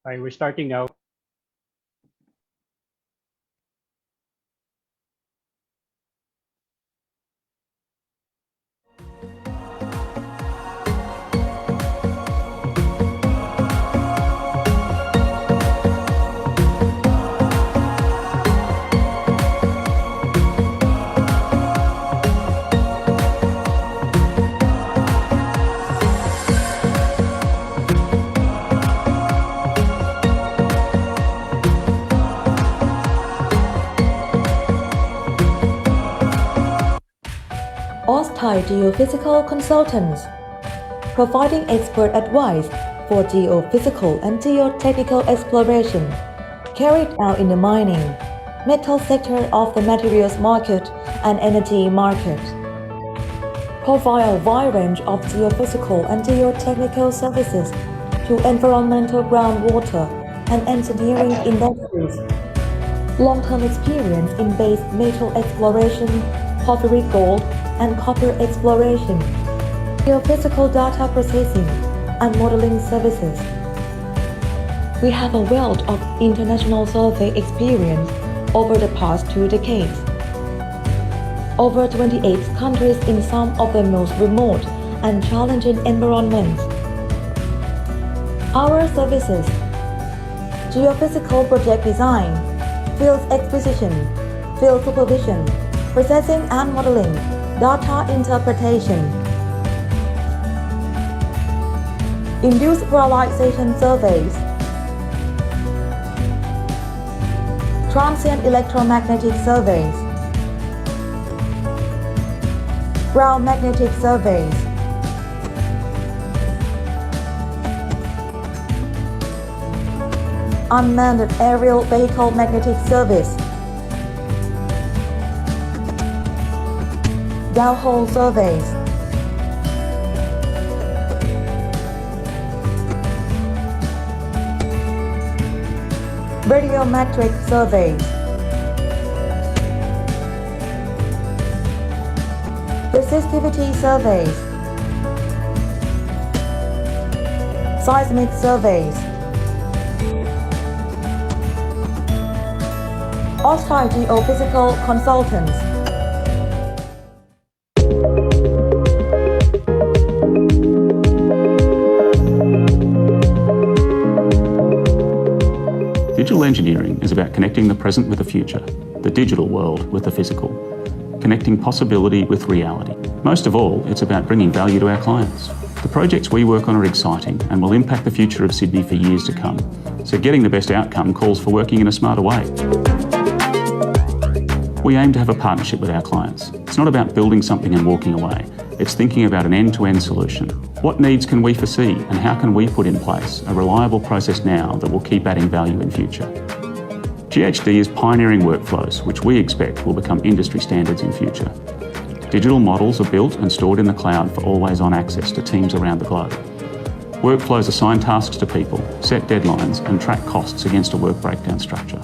All right, we're starting now. Atty Geophysical Consultants, providing expert advice for geophysical and geotechnical exploration carried out in the mining, metal sector of the materials market and energy market. Provide a wide range of geophysical and geotechnical services to environmental groundwater and engineering industries. Long-term experience in base metal exploration, porphyry gold, and copper exploration, geophysical data processing, and modeling services. We have a wealth of international survey experience over the past 2 decades. Over 28 countries in some of the most remote and challenging environments. Our services: geophysical project design, field acquisition, field supervision, processing and modeling, data interpretation, induced polarization surveys, transient electromagnetic surveys, ground magnetic surveys, unmanned aerial vehicle magnetic service, downhole surveys, radiometric surveys, resistivity surveys, seismic surveys. Atty Geophysical Consultants. Digital engineering is about connecting the present with the future, the digital world with the physical, connecting possibility with reality. Most of all, it's about bringing value to our clients. The projects we work on are exciting and will impact the future of Sydney for years to come. So getting the best outcome calls for working in a smarter way. We aim to have a partnership with our clients. It's not about building something and walking away. It's thinking about an end-to-end solution. What needs can we foresee and how can we put in place a reliable process now that will keep adding value in future? GHD is pioneering workflows which we expect will become industry standards in future. Digital models are built and stored in the cloud for always-on access to teams around the globe. Workflows assign tasks to people, set deadlines and track costs against a work breakdown structure.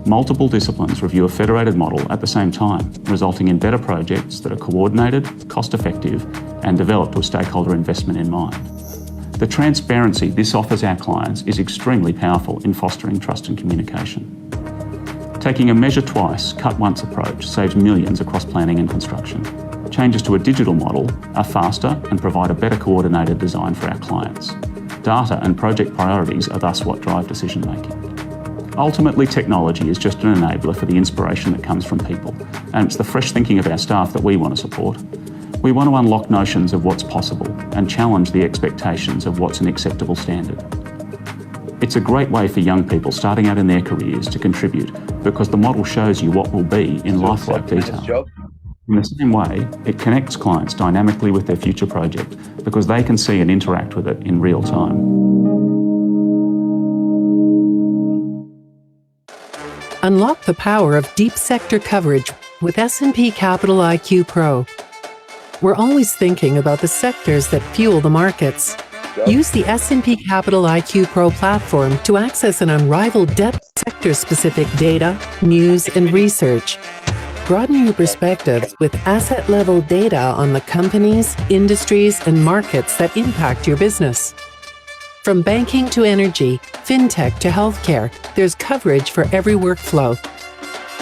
Multiple disciplines review a federated model at the same time, resulting in better projects that are coordinated, cost-effective, and developed with stakeholder investment in mind. The transparency this offers our clients is extremely powerful in fostering trust and communication. Taking a measure twice, cut once approach saves millions across planning and construction. Changes to a digital model are faster and provide a better coordinated design for our clients. Data and project priorities are thus what drive decision-making. Ultimately, technology is just an enabler for the inspiration that comes from people, and it's the fresh thinking of our staff that we want to support. We want to unlock notions of what's possible and challenge the expectations of what's an acceptable standard. It's a great way for young people starting out in their careers to contribute because the model shows you what will be in lifelike detail. In the same way, it connects clients dynamically with their future project because they can see and interact with it in real time. Unlock the power of deep sector coverage with S&P Capital IQ Pro. We're always thinking about the sectors that fuel the markets. Use the S&P Capital IQ Pro platform to access an unrivaled depth of sector-specific data, news, and research. Broaden your perspective with asset-level data on the companies, industries, and markets that impact your business. From banking to energy, fintech to healthcare, there's coverage for every workflow.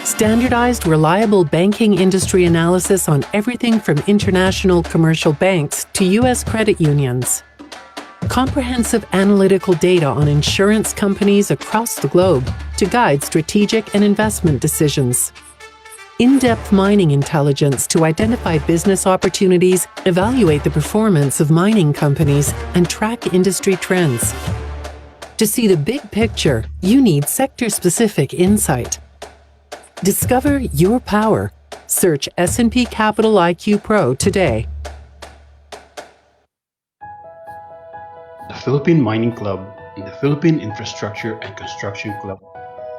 Standardized, reliable banking industry analysis on everything from international commercial banks to U.S. credit unions. Comprehensive analytical data on insurance companies across the globe to guide strategic and investment decisions. In-depth mining intelligence to identify business opportunities, evaluate the performance of mining companies, and track industry trends. To see the big picture, you need sector-specific insight. Discover your power. Search S&P Capital IQ Pro today. The Philippine Mining Club and the Philippine Infrastructure and Construction Club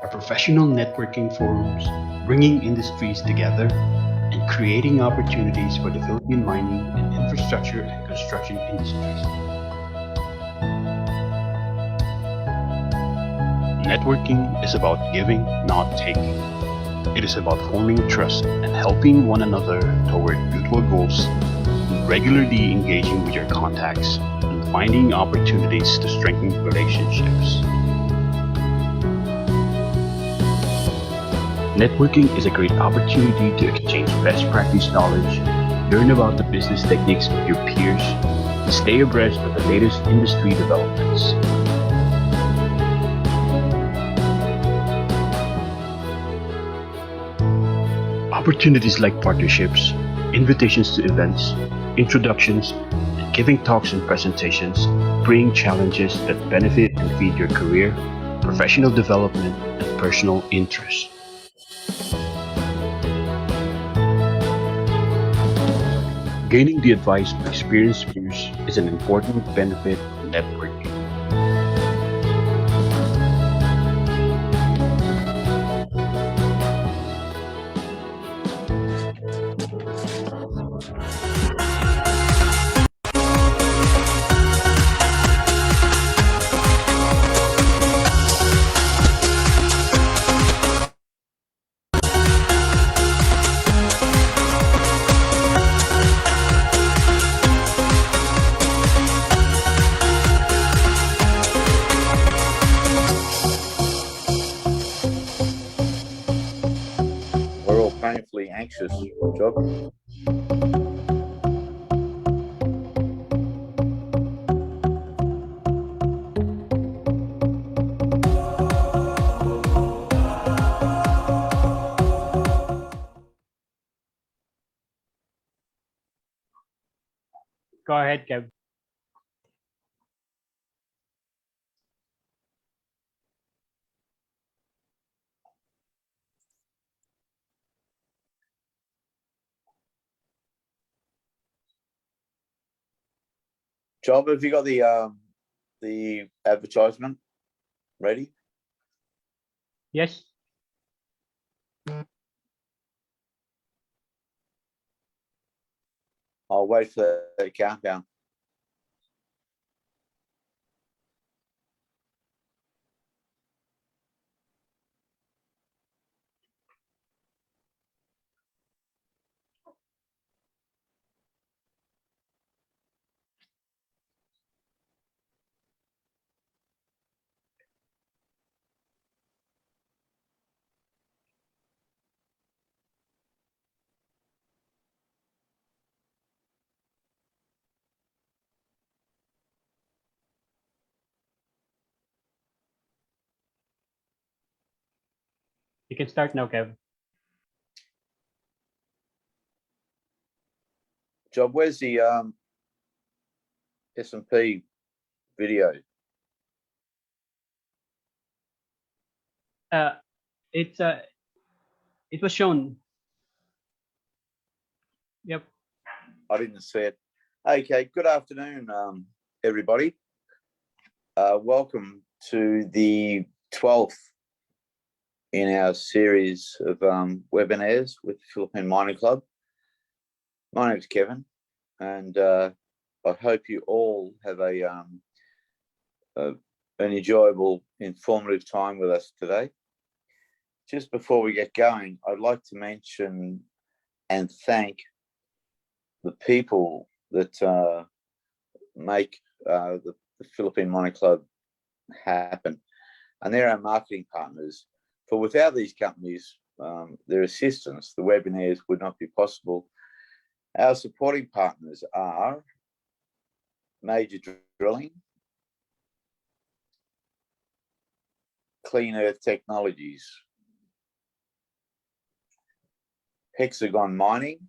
are professional networking forums bringing industries together and creating opportunities for the Philippine mining and infrastructure and construction industries. Networking is about giving, not taking. It is about forming trust and helping one another toward mutual goals, regularly engaging with your contacts, and finding opportunities to strengthen relationships. Networking is a great opportunity to exchange best practice knowledge, learn about the business techniques of your peers, and stay abreast of the latest industry developments. Opportunities like partnerships, invitations to events, introductions, and giving talks and presentations bring challenges that benefit and feed your career, professional development, and personal interests. Gaining the advice of experienced peers is an important benefit of networking. Painfully anxious, Job. Go ahead, Kev. Job, have you got the advertisement ready? Yes. I'll wait for the countdown. You can start now, Kev. Job, where's the S&P video? It was shown. Yep. I didn't see it. Okay, good afternoon, everybody. Welcome to the 12th in our series of webinars with the Philippine Mining Club. My name is Kevin, and I hope you all have an enjoyable, informative time with us today. Just before we get going, I'd like to mention and thank the people that make the the Philippine Mining Club happen. And they're our marketing partners. For without these companies, their assistance, the webinars would not be possible. Our supporting partners are Major Drilling, Clean Earth Technologies, Hexagon Mining,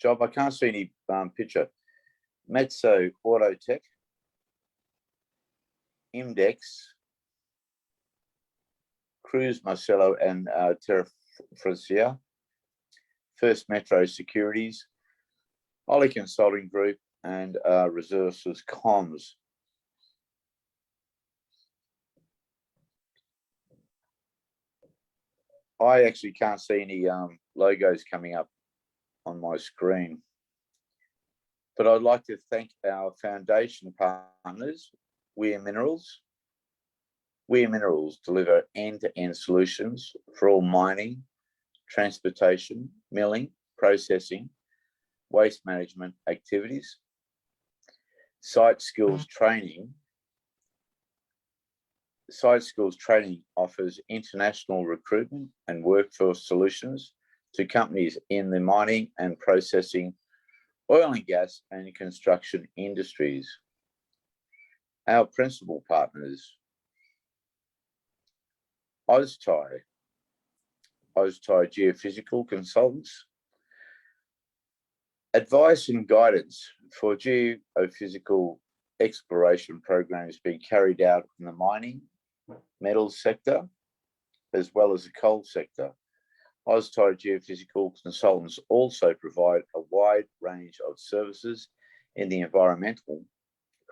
Job, I can't see any picture, Metso Autotech, Imdex, Cruz Marcelo and Terra Francia, First Metro Securities, Ollie Consulting Group, and Resources Comms. I actually can't see any logos coming up on my screen, but I'd like to thank our foundation partners, Weir Minerals. Weir Minerals deliver end-to-end solutions for all mining, transportation, milling, processing, waste management activities. Site Skills Training offers international recruitment and workforce solutions to companies in the mining and processing, oil and gas and construction industries. Our principal partners, Atty Geophysical Consultants, advice and guidance for geophysical exploration programs being carried out in the mining, metals sector, as well as the coal sector. Atty Geophysical Consultants also provide a wide range of services in the environmental,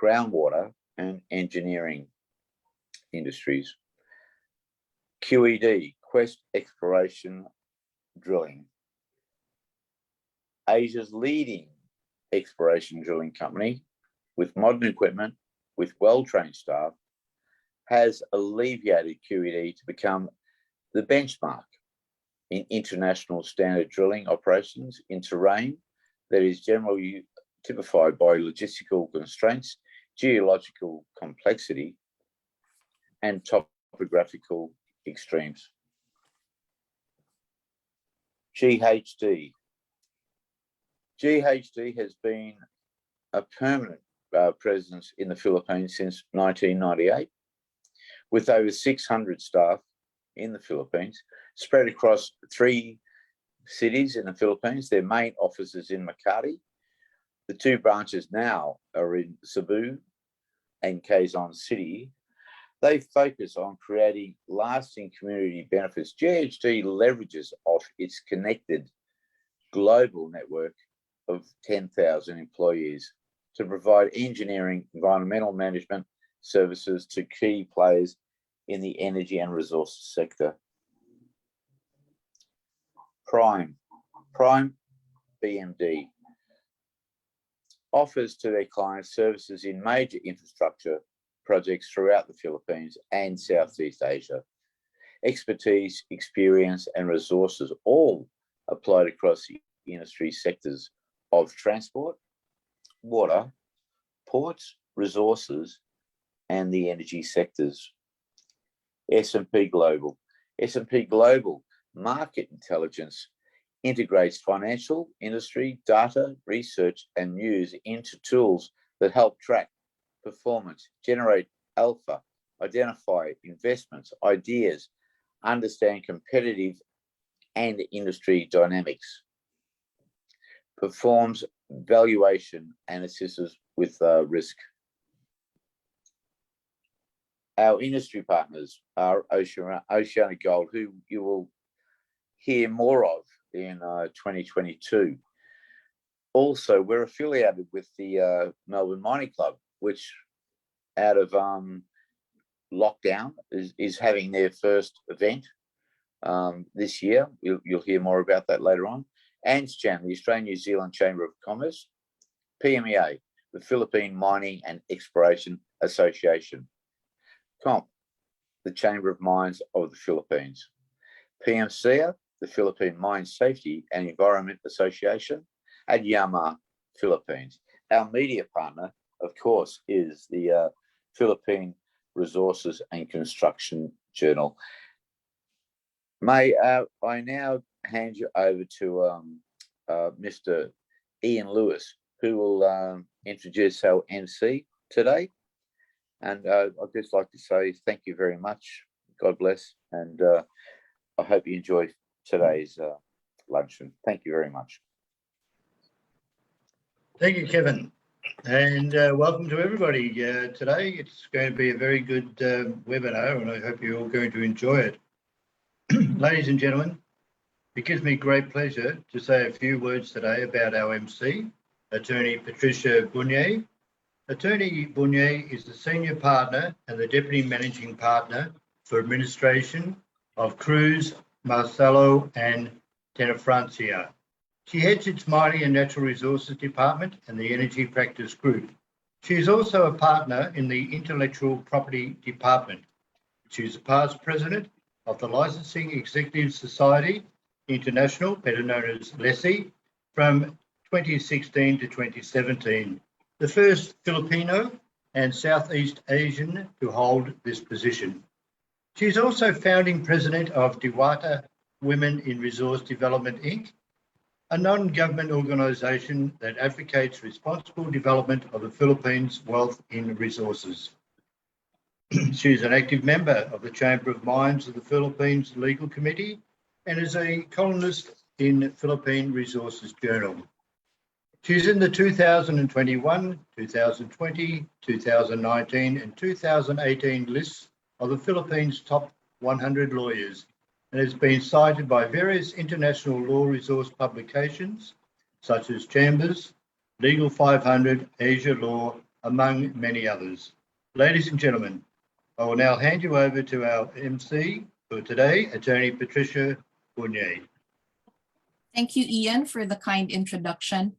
groundwater, and engineering industries. QED, Quest Exploration Drilling, Asia's leading exploration drilling company with modern equipment, with well-trained staff, has alleviated QED to become the benchmark in international standard drilling operations in terrain that is generally typified by logistical constraints, geological complexity, and topographical extremes. GHD. GHD has been a permanent presence in the Philippines since 1998, with over 600 staff in the Philippines, spread across 3 cities in the Philippines. Their main office is in Makati. The 2 branches now are in Cebu and Quezon City. They focus on creating lasting community benefits. GHD leverages off its connected global network of 10,000 employees to provide engineering, environmental management services to key players in the energy and resources sector. Prime BMD offers to their clients services in major infrastructure projects throughout the Philippines and Southeast Asia. Expertise, experience, and resources all applied across the industry sectors of transport, water, ports, resources, and the energy sectors. S&P Global. S&P Global Market Intelligence integrates financial, industry, data, research, and news into tools that help track performance, generate alpha, identify investments, ideas, understand competitive and industry dynamics, performs valuation, and assists with risk. Our industry partners are Oceanic Gold, who you will hear more of in 2022. Also, we're affiliated with the Melbourne Mining Club, which out of lockdown is having their first event this year. You'll hear more about that later on. ANSCHAM, the Australian New Zealand Chamber of Commerce. PMEA, the Philippine Mining and Exploration Association. COMP, the Chamber of Mines of the Philippines. PMCEE, the Philippine Mine Safety and Environment Association, and YAMA Philippines. Our media partner, of course, is the Philippine Resources and Construction Journal. May I now hand you over to Mr. Ian Lewis, who will introduce our MC today. And I'd just like to say thank you very much. God bless. And I hope you enjoy today's luncheon. Thank you very much. Thank you, Kevin. And welcome to everybody. Today it's going to be a very good webinar, and I hope you're all going to enjoy it. Ladies and gentlemen, it gives me great pleasure to say a few words today about our MC, Attorney Patricia Bunye. Attorney Bunye is the Senior Partner and the Deputy Managing Partner for Administration of Cruz, Marcelo and Tenefrancia. She heads its Mining and Natural Resources Department and the Energy Practice Group. She is also a partner in the Intellectual Property Department. She is a past president of the Licensing Executive Society International, better known as LESI, from 2016 to 2017, the first Filipino and Southeast Asian to hold this position. She is also founding president of Diwata Women in Resource Development, Inc., a non-government organisation that advocates responsible development of the Philippines' wealth in resources. She is an active member of the Chamber of Mines of the Philippines Legal Committee and is a columnist in Philippine Resources Journal. She's in the 2021, 2020, 2019 and 2018 lists of the Philippines' top 100 lawyers and has been cited by various international law resource publications such as Chambers, Legal 500, Asia Law, among many others. Ladies and gentlemen, I will now hand you over to our MC for today, Attorney Patricia Bunye. Thank you, Ian, for the kind introduction.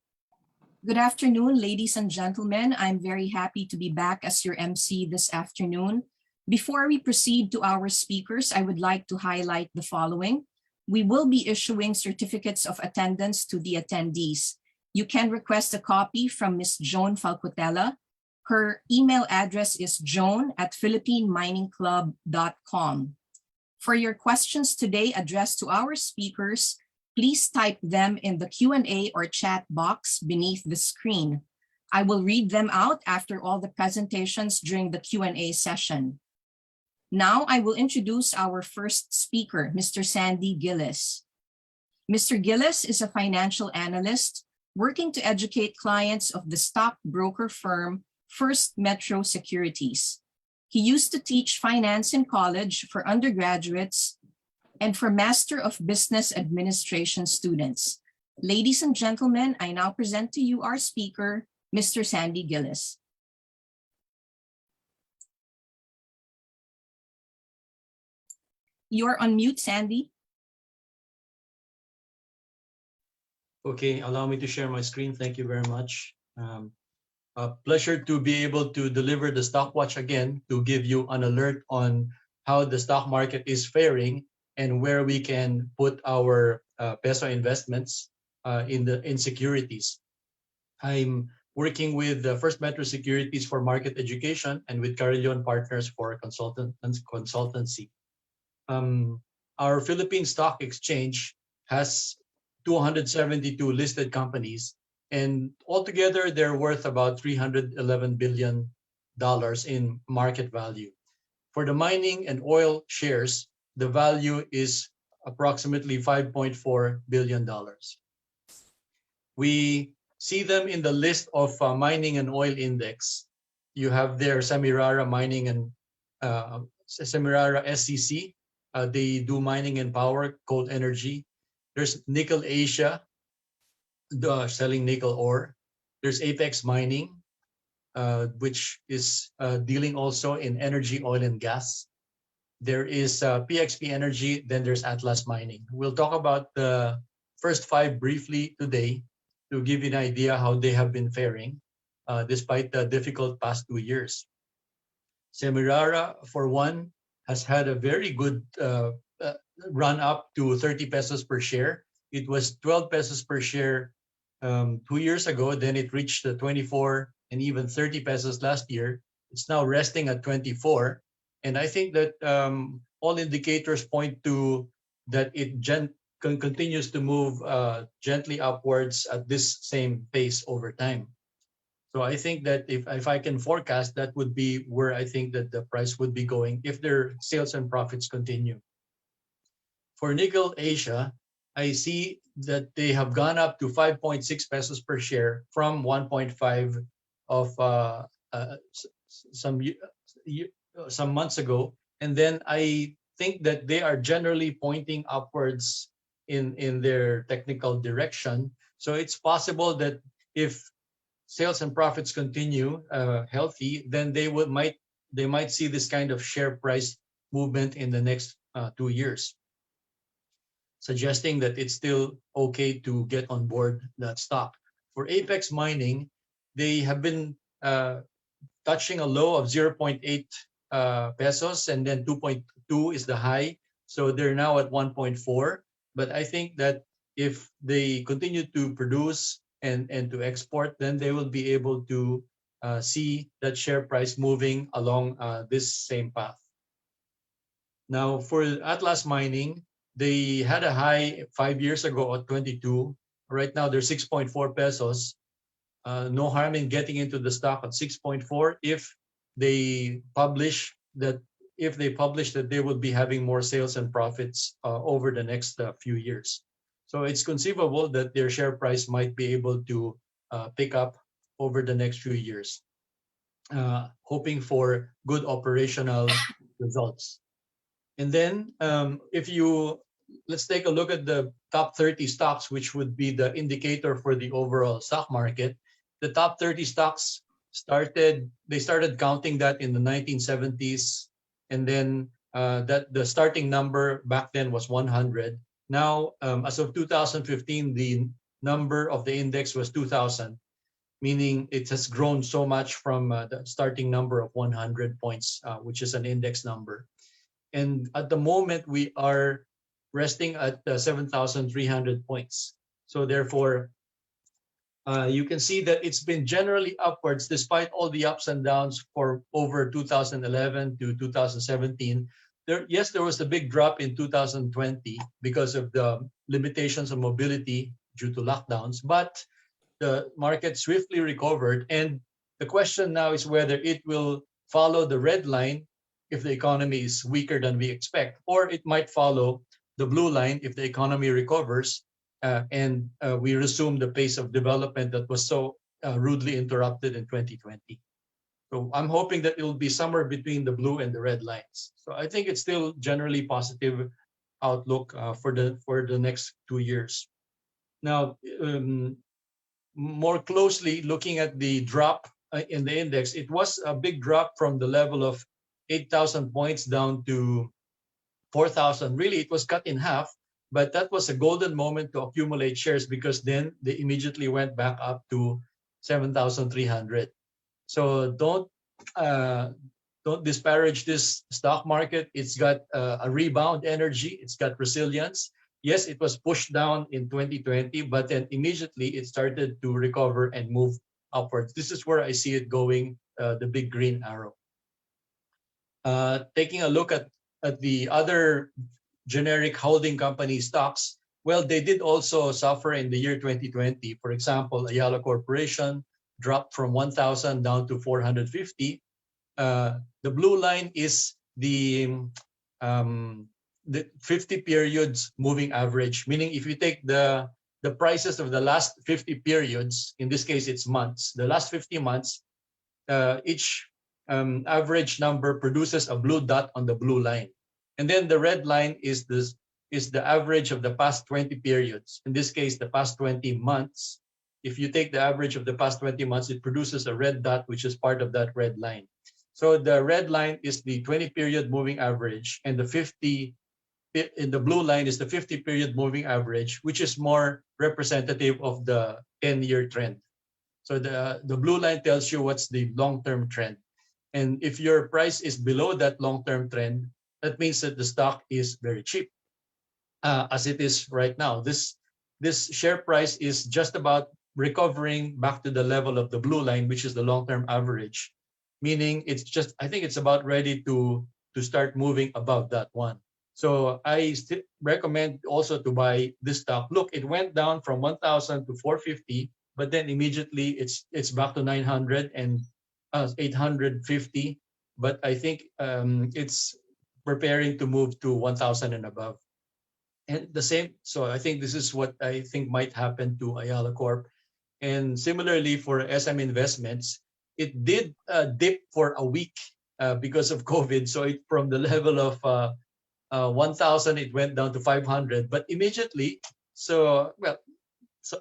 Good afternoon, ladies and gentlemen. I'm very happy to be back as your MC this afternoon. Before we proceed to our speakers, I would like to highlight the following. We will be issuing certificates of attendance to the attendees. You can request a copy from Ms. Joan Falcotella. Her email address is joan@philippineminingclub.com. For your questions today addressed to our speakers, please type them in the Q&A or chat box beneath the screen. I will read them out after all the presentations during the Q&A session. Now I will introduce our first speaker, Mr. Sandy Gilles. Mr. Gilles is a financial analyst working to educate clients of the stockbroker firm First Metro Securities. He used to teach finance in college for undergraduates and for Master of Business Administration students. Ladies and gentlemen, I now present to you our speaker, Mr. Sandy Gilles. You're on mute, Sandy. Okay, allow me to share my screen. Thank you very much. A pleasure to be able to deliver the Stock Watch again to give you an alert on how the stock market is faring and where we can put our peso investments in securities. I'm working with First Metro Securities for market education and with Carillon Partners for consultancy. Our Philippine Stock Exchange has 272 listed companies, and altogether they're worth about $311 billion in market value. For the mining and oil shares, the value is approximately $5.4 billion. We see them in the list of mining and oil index. You have there Semirara Mining and Semirara SCC. They do mining and power, coal energy. There's Nickel Asia, selling nickel ore. There's Apex Mining, which is dealing also in energy, oil and gas. There is PXP Energy, then there's Atlas Mining. We'll talk about the first five briefly today to give you an idea how they have been faring despite the difficult past 2 years. Semirara, for one, has had a very good run up to 30 pesos per share. It was 12 pesos per share 2 years ago, then it reached the 24 and even 30 pesos last year. It's now resting at 24. And I think that all indicators point to that it continues to move gently upwards at this same pace over time. So I think that if I can forecast, that would be where I think that the price would be going if their sales and profits continue. For Nickel Asia, I see that they have gone up to 5.6 pesos per share from 1.5 of some months ago. And then I think that they are generally pointing upwards in their technical direction. So it's possible that if sales and profits continue healthy, then they might see this kind of share price movement in the next 2 years, suggesting that it's still okay to get on board that stock. For Apex Mining, they have been touching a low of 0.8 pesos, and then 2.2 is the high. So they're now at 1.4. But I think that if they continue to produce and to export, then they will be able to see that share price moving along this same path. Now, for Atlas Mining, they had a high 5 years ago at 22. Right now, they're 6.4 pesos. No harm in getting into the stock at 6.4 if they publish that they will be having more sales and profits over the next few years. So it's conceivable that their share price might be able to pick up over the next few years, hoping for good operational results. And then let's take a look at the top 30 stocks, which would be the indicator for the overall stock market. The top 30 stocks started counting that in the 1970s, and then that the starting number back then was 100. Now, as of 2015, the number of the index was 2,000, meaning it has grown so much from the starting number of 100 points, which is an index number. And at the moment, we are resting at 7,300 points. So therefore, you can see that it's been generally upwards despite all the ups and downs for over 2011 to 2017. There was a big drop in 2020 because of the limitations of mobility due to lockdowns, but the market swiftly recovered. And the question now is whether it will follow the red line if the economy is weaker than we expect, or it might follow the blue line if the economy recovers and we resume the pace of development that was so rudely interrupted in 2020. So I'm hoping that it will be somewhere between the blue and the red lines. So I think it's still generally positive outlook for the next 2 years. Now, more closely looking at the drop in the index, it was a big drop from the level of 8,000 points down to 4,000. Really, it was cut in half, but that was a golden moment to accumulate shares because then they immediately went back up to 7,300. So don't disparage this stock market. It's got a rebound energy. It's got resilience. Yes, it was pushed down in 2020, but then immediately it started to recover and move upwards. This is where I see it going, the big green arrow. Taking a look at the other generic holding company stocks, well, they did also suffer in the year 2020. For example, Ayala Corporation dropped from 1,000 down to 450. The blue line is the 50 periods moving average, meaning if you take the prices of the last 50 periods, in this case it's months, the last 50 months, each average number produces a blue dot on the blue line. And then the red line is the average of the past 20 periods. In this case, the past 20 months. If you take the average of the past 20 months, it produces a red dot, which is part of that red line. So the red line is the 20 period moving average, and the 50 in the blue line is the 50 period moving average, which is more representative of the 10-year trend. So the blue line tells you what's the long-term trend. And if your price is below that long-term trend, that means that the stock is very cheap, as it is right now. This share price is just about recovering back to the level of the blue line, which is the long-term average, meaning I think it's about ready to start moving above that one. So I still recommend also to buy this stock. Look, it went down from 1,000 to 450, but then immediately it's back to 900 and 850. But I think it's preparing to move to 1,000 and above. And the same, so I think this is what I think might happen to Ayala Corp. And similarly for SM Investments, it did dip for a week because of COVID. So from the level of 1,000, it went down to 500. But immediately, so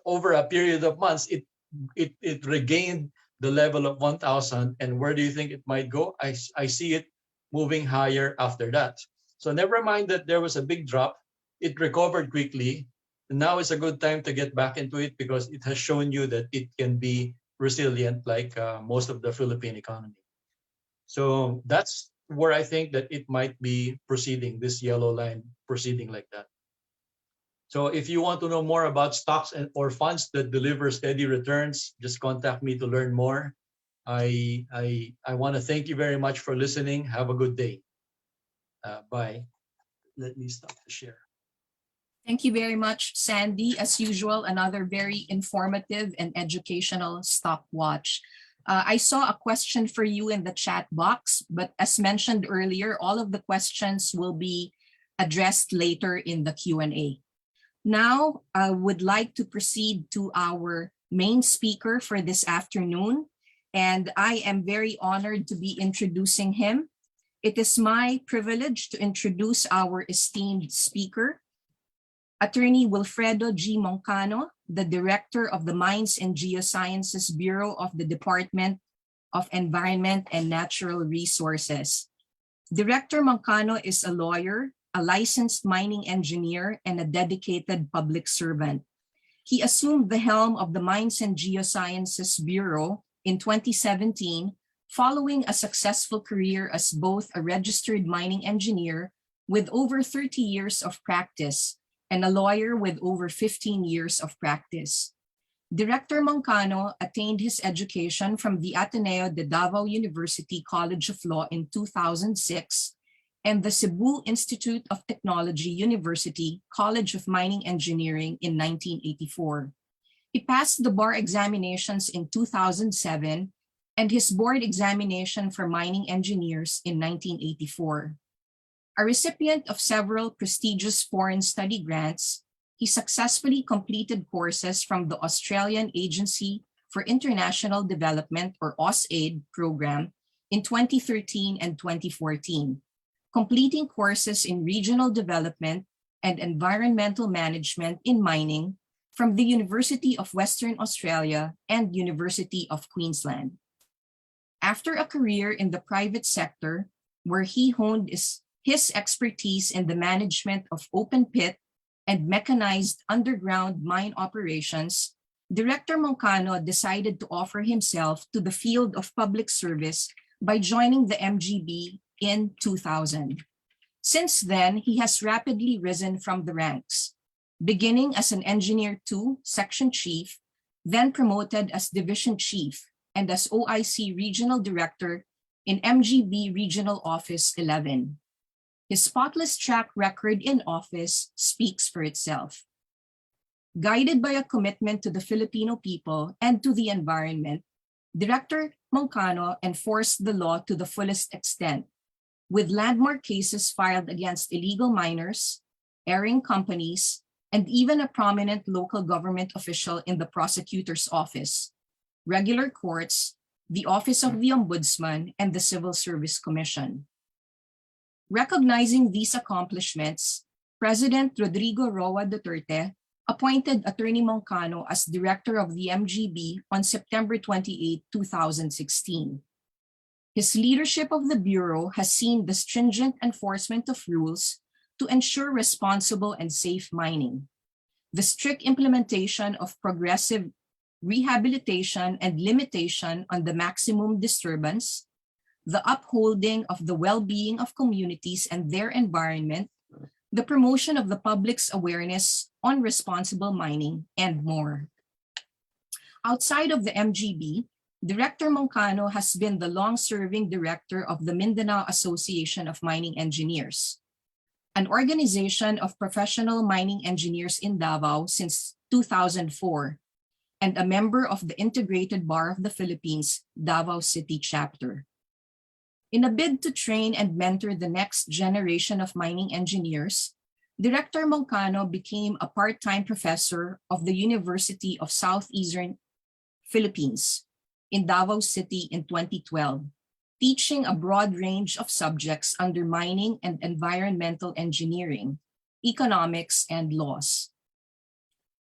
over a period of months, it regained the level of 1,000. And where do you think it might go? I see it moving higher after that. So never mind that there was a big drop. It recovered quickly. And now is a good time to get back into it because it has shown you that it can be resilient like most of the Philippine economy. So that's where I think that it might be proceeding, this yellow line proceeding like that. So if you want to know more about stocks or funds that deliver steady returns, just contact me to learn more. I want to thank you very much for listening. Have a good day. Bye. Let me stop the share. Thank you very much, Sandy. As usual, another very informative and educational stock watch. I saw a question for you in the chat box, but as mentioned earlier, all of the questions will be addressed later in the Q&A. Now, I would like to proceed to our main speaker for this afternoon, and I am very honored to be introducing him. It is my privilege to introduce our esteemed speaker, Attorney Wilfredo G. Moncano, the Director of the Mines and Geosciences Bureau of the Department of Environment and Natural Resources. Director Moncano is a lawyer, a licensed mining engineer, and a dedicated public servant. He assumed the helm of the Mines and Geosciences Bureau in 2017, following a successful career as both a registered mining engineer with over 30 years of practice and a lawyer with over 15 years of practice. Director Moncano attained his education from the Ateneo de Davao University College of Law in 2006 and the Cebu Institute of Technology University College of Mining Engineering in 1984. He passed the bar examinations in 2007 and his board examination for mining engineers in 1984. A recipient of several prestigious foreign study grants, he successfully completed courses from the Australian Agency for International Development, or AusAid, program in 2013 and 2014, completing courses in regional development and environmental management in mining from the University of Western Australia and University of Queensland. After a career in the private sector, where he honed his expertise in the management of open pit and mechanized underground mine operations, Director Moncano decided to offer himself to the field of public service by joining the MGB in 2000. Since then, he has rapidly risen from the ranks, beginning as an Engineer 2 Section Chief, then promoted as Division Chief and as OIC Regional Director in MGB Regional Office 11. His spotless track record in office speaks for itself. Guided by a commitment to the Filipino people and to the environment, Director Moncano enforced the law to the fullest extent, with landmark cases filed against illegal miners, airing companies, and even a prominent local government official in the prosecutor's office, regular courts, the Office of the Ombudsman, and the Civil Service Commission. Recognizing these accomplishments, President Rodrigo Roa Duterte appointed Attorney Moncano as Director of the MGB on September 28, 2016. His leadership of the Bureau has seen the stringent enforcement of rules to ensure responsible and safe mining, the strict implementation of progressive rehabilitation and limitation on the maximum disturbance, the upholding of the well-being of communities and their environment, the promotion of the public's awareness on responsible mining, and more. Outside of the MGB, Director Moncano has been the long-serving director of the Mindanao Association of Mining Engineers, an organization of professional mining engineers in Davao since 2004, and a member of the Integrated Bar of the Philippines, Davao City Chapter. In a bid to train and mentor the next generation of mining engineers, Director Moncano became a part-time professor of the University of Southeastern Philippines in Davao City in 2012, teaching a broad range of subjects under mining and environmental engineering, economics, and laws.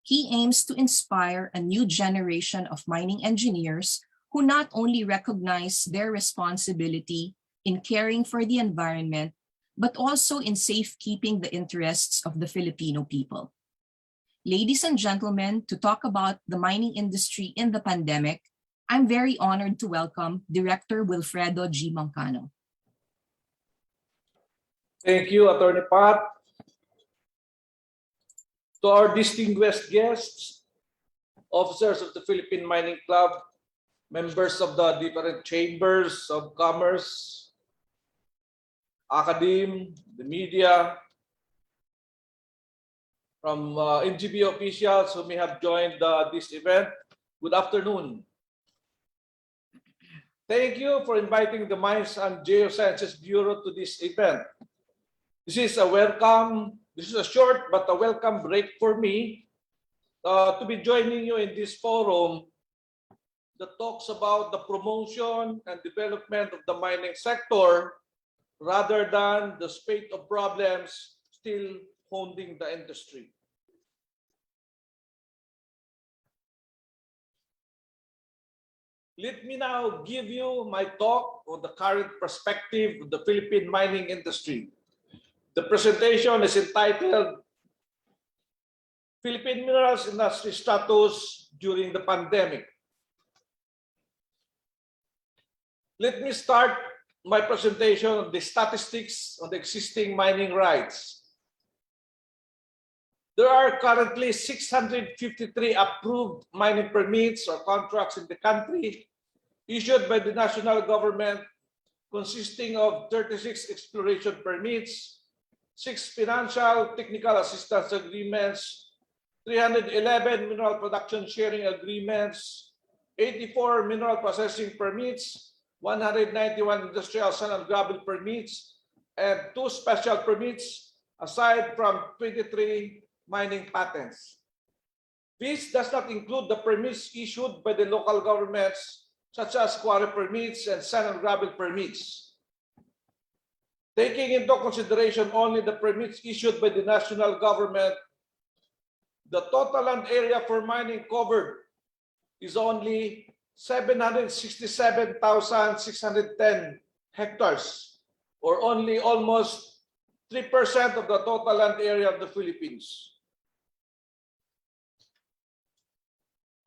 He aims to inspire a new generation of mining engineers who not only recognize their responsibility in caring for the environment, but also in safekeeping the interests of the Filipino people. Ladies and gentlemen, to talk about the mining industry in the pandemic, I'm very honored to welcome Director Wilfredo G. Moncano. Thank you, Attorney Pat. To our distinguished guests, officers of the Philippine Mining Club, members of the different chambers of commerce, academe, the media, from NGB officials who may have joined this event, good afternoon. Thank you for inviting the Mines and Geosciences Bureau to this event. This is a short but a welcome break for me to be joining you in this forum that talks about the promotion and development of the mining sector rather than the spate of problems still haunting the industry. Let me now give you my talk on the current perspective of the Philippine mining industry. The presentation is entitled Philippine Mineral Industry Status During the Pandemic. Let me start my presentation on the statistics on the existing mining rights. There are currently 653 approved mining permits or contracts in the country issued by the national government, consisting of 36 exploration permits, 6 financial technical assistance agreements, 311 mineral production sharing agreements, 84 mineral processing permits, 191 industrial sand and gravel permits, and 2 special permits, aside from 23 mining patents. This does not include the permits issued by the local governments, such as quarry permits and sand and gravel permits. Taking into consideration only the permits issued by the national government, the total land area for mining covered is only 767,610 hectares, or only almost 3% of the total land area of the Philippines.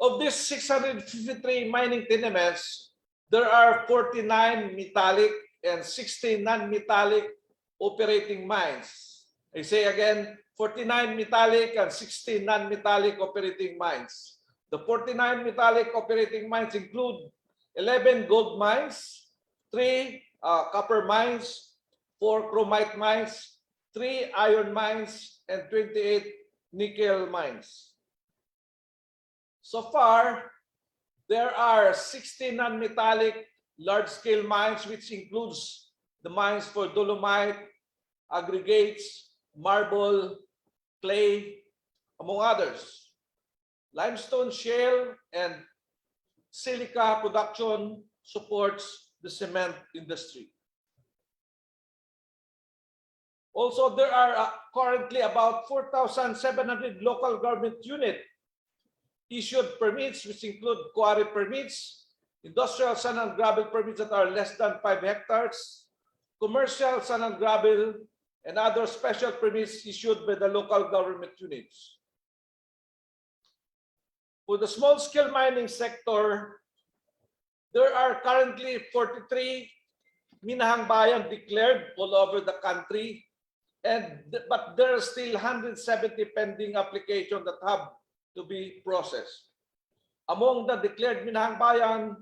Of these 653 mining tenements, there are 49 metallic and 16 non-metallic operating mines. I say again, 49 metallic and 16 non-metallic operating mines. The 49 metallic operating mines include 11 gold mines, 3 copper mines, 4 chromite mines, 3 iron mines, and 28 nickel mines. So far, there are 16 non-metallic large-scale mines, which includes the mines for dolomite, aggregates, marble, clay, among others. Limestone, shale, and silica production supports the cement industry. Also, there are currently about 4,700 local government units issued permits, which include quarry permits, industrial sand and gravel permits that are less than 5 hectares, commercial sand and gravel, and other special permits issued by the local government units. For the small-scale mining sector, there are currently 43 minahang bayan declared all over the country, but there are still 170 pending applications that have to be processed. Among the declared minahang bayan,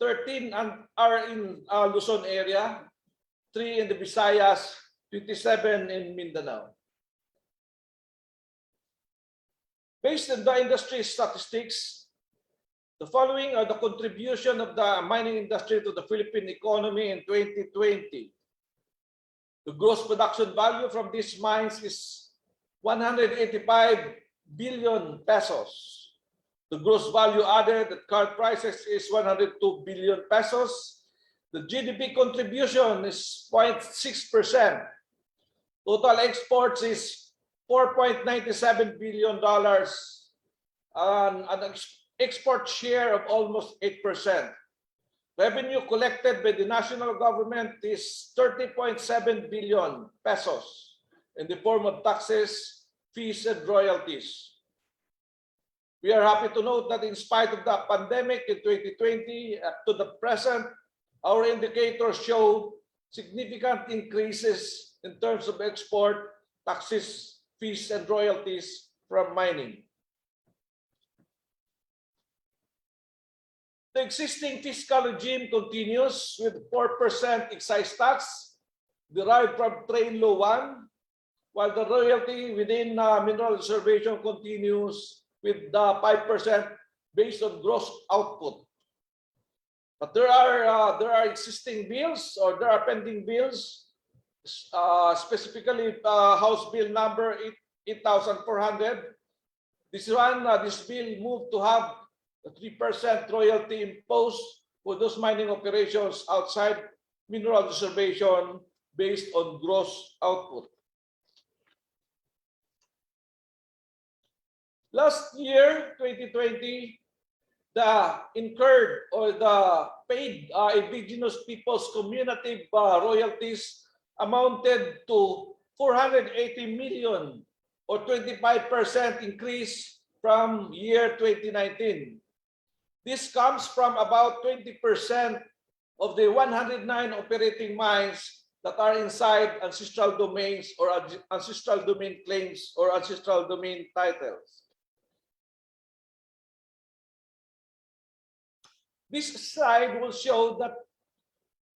13 are in Luzon area, 3 in the Visayas, 27 in Mindanao. Based on the industry statistics, the following are the contribution of the mining industry to the Philippine economy in 2020. The gross production value from these mines is 185 billion pesos. The gross value added at current prices is 102 billion pesos. The GDP contribution is 0.6%. Total exports is $4.97 billion, an export share of almost 8%. Revenue collected by the national government is 30.7 billion pesos in the form of taxes, fees, and royalties. We are happy to note that in spite of the pandemic in 2020 up to the present, our indicators show significant increases in terms of export, taxes, fees, and royalties from mining. The existing fiscal regime continues with 4% excise tax derived from Train Law 1, while the royalty within mineral reservation continues with 5% based on gross output. But there are existing bills, or there are pending bills, specifically House Bill number 8400. This bill moved to have a 3% royalty imposed for those mining operations outside mineral reservation based on gross output. Last year, 2020, the incurred or the paid indigenous peoples community royalties amounted to 480 million, or 25% increase from year 2019. This comes from about 20% of the 109 operating mines that are inside ancestral domains or ancestral domain claims or ancestral domain titles. This slide will show that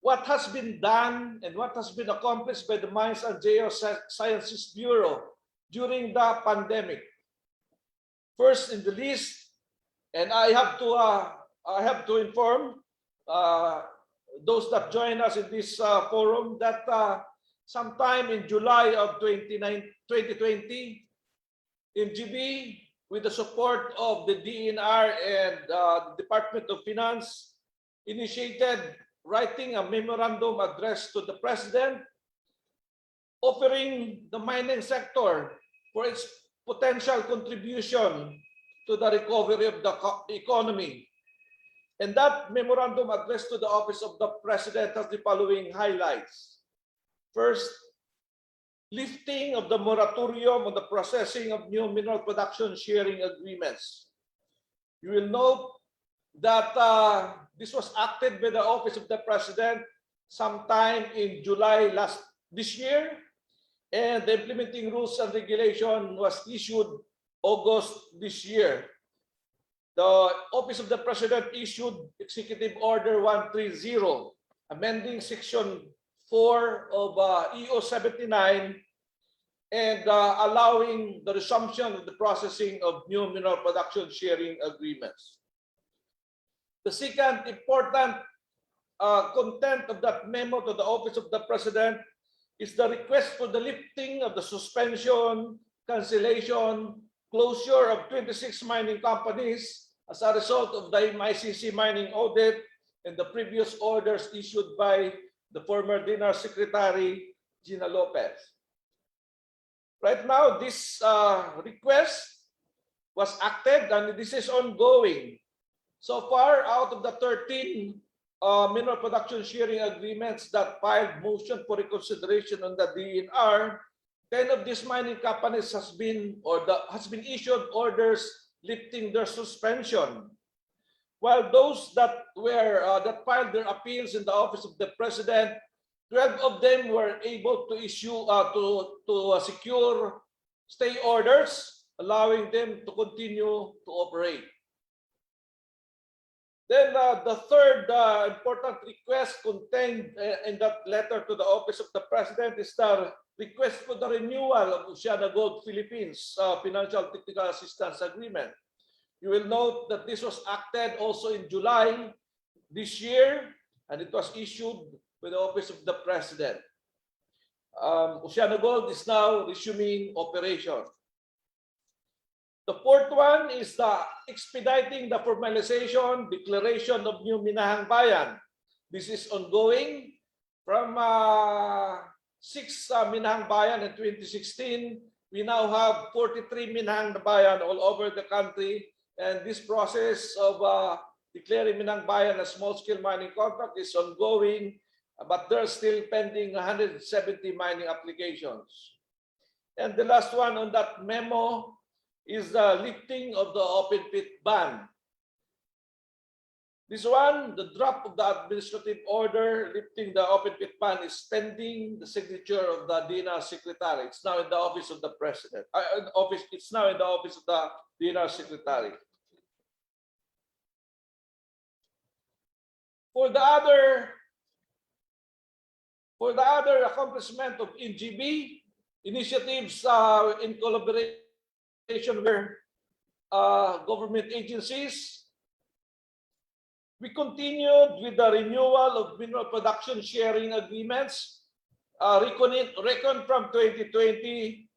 what has been done and what has been accomplished by the Mines and Geosciences Bureau during the pandemic. First in the list, and I have to inform those that join us in this forum that sometime in July of 2020, MGB, with the support of the DNR and the Department of Finance, initiated writing a memorandum addressed to the President, offering the mining sector for its potential contribution to the recovery of the economy. And that memorandum addressed to the Office of the President has the following highlights. First, lifting of the moratorium on the processing of new mineral production sharing agreements. You will note that this was acted by the Office of the President sometime in July this year, and the implementing rules and regulation was issued August this year. The Office of the President issued Executive Order 130, amending Section 4 of EO 79 and allowing the resumption of the processing of new mineral production sharing agreements. The second important content of that memo to the Office of the President is the request for the lifting of the suspension, cancellation, closure of 26 mining companies as a result of the MICC mining audit and the previous orders issued by the former DNR Secretary, Gina Lopez. Right now, this request was acted and this is ongoing. So far, out of the 13 mineral production sharing agreements that filed motion for reconsideration on the DNR, 10 of these mining companies has been issued orders lifting their suspension, while those that filed their appeals in the Office of the President, 12 of them were able to issue to secure stay orders, allowing them to continue to operate. Then the third important request contained in that letter to the Office of the President is the request for the renewal of Oceana Gold Philippines Financial Technical Assistance Agreement. You will note that this was acted also in July this year, and it was issued by the Office of the President. Oceana Gold is now resuming operation. The fourth one is the expediting the formalization, declaration of new Minahang Bayan. This is ongoing from 6 Minahang Bayan in 2016. We now have 43 Minahang Bayan all over the country, and this process of declaring Minahang Bayan a small-scale mining contract is ongoing, but there are still pending 170 mining applications. And the last one on that memo is the lifting of the open pit ban. This one, the draft of the administrative order lifting the open pit ban is pending the signature of the DNR secretary. It's now in the office of the president. It's now in the office of the DNR secretary. For the other accomplishment of NGB initiatives in collaboration with government agencies, we continued with the renewal of mineral production sharing agreements. Reckoned from 2020,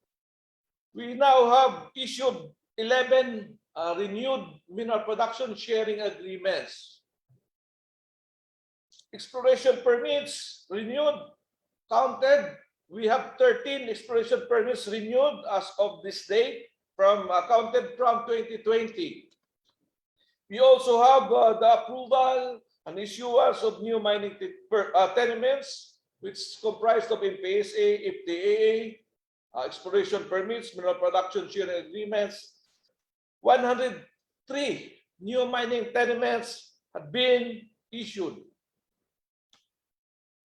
we now have issued 11 renewed mineral production sharing agreements. Exploration permits renewed, counted. We have 13 exploration permits renewed as of this date, counted from 2020. We also have the approval and issuance of new mining tenements, which is comprised of MPSA, FTAA, exploration permits, mineral production sharing agreements. 103 new mining tenements have been issued.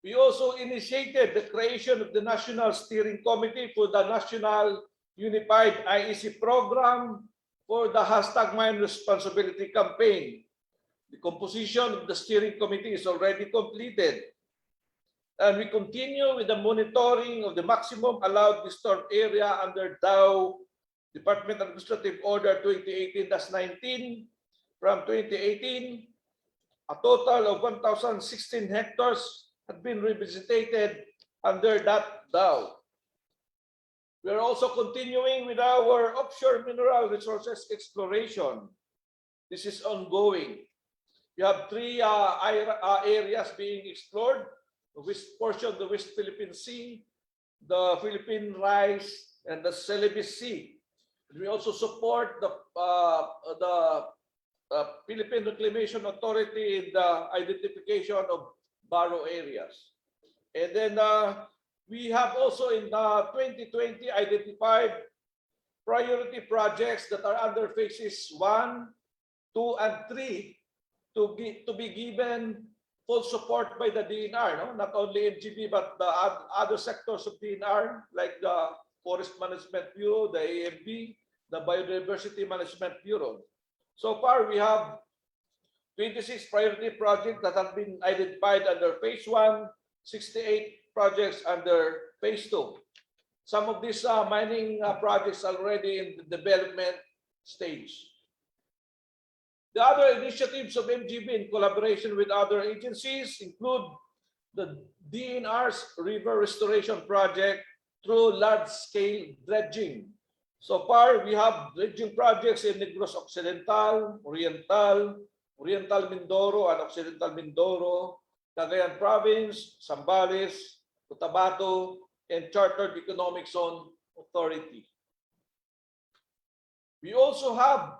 We also initiated the creation of the National Steering Committee for the National Unified IEC program for the #Mine Responsibility campaign. The composition of the steering committee is already completed. And we continue with the monitoring of the maximum allowed disturbed area under DAO Department Administrative Order 2018-19. From 2018, a total of 1,016 hectares had been revisited under that DAO. We are also continuing with our offshore mineral resources exploration. This is ongoing. We have 3 areas being explored: the west portion of the West Philippine Sea, the Philippine Rice, and the Celebes Sea. We also support the Philippine Reclamation Authority in the identification of borrow areas. And then we have also in 2020 identified priority projects that are under phases 1, 2, and 3 to be given full support by the DNR. No? Not only MGB, but the other sectors of DNR, like the Forest Management Bureau, the AMB, the Biodiversity Management Bureau. So far, we have 26 priority projects that have been identified under phase 1, 68 projects under phase 2. Some of these mining projects are already in the development stage. The other initiatives of MGB in collaboration with other agencies include the DNR's river restoration project through large-scale dredging. So far, we have dredging projects in Negros Occidental, Oriental Mindoro, and Occidental Mindoro, Cagayan Province, Zambales, Cotabato, and Chartered Economic Zone Authority. We also have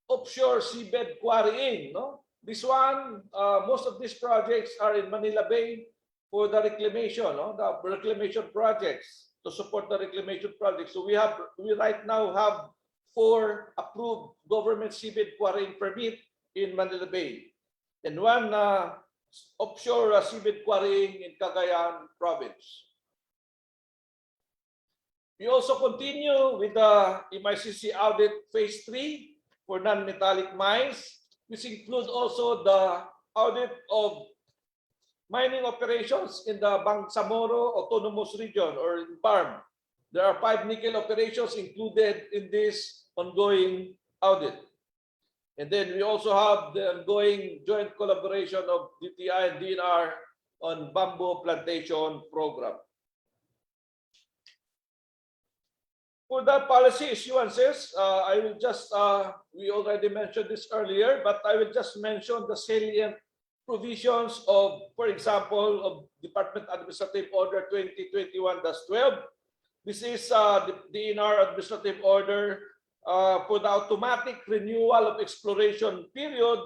offshore seabed quarrying. No? This one, most of these projects are in Manila Bay for the reclamation, the reclamation projects, to support the reclamation projects. So we right now have 4 approved government seabed quarrying permit in Manila Bay, and 1 offshore seabed quarrying in Cagayan Province. We also continue with the EMCEE audit phase 3 for non-metallic mines. which include also the audit of mining operations in the Bangsamoro Autonomous Region or in BARM. There are 5 nickel operations included in this ongoing audit. And then we also have the ongoing joint collaboration of DTI and DNR on bamboo plantation program. For the policy issuances, I will just, we already mentioned this earlier, but I will just mention the salient provisions of, for example, of Department Administrative Order 2021-12. This is the DNR Administrative Order for the automatic renewal of exploration period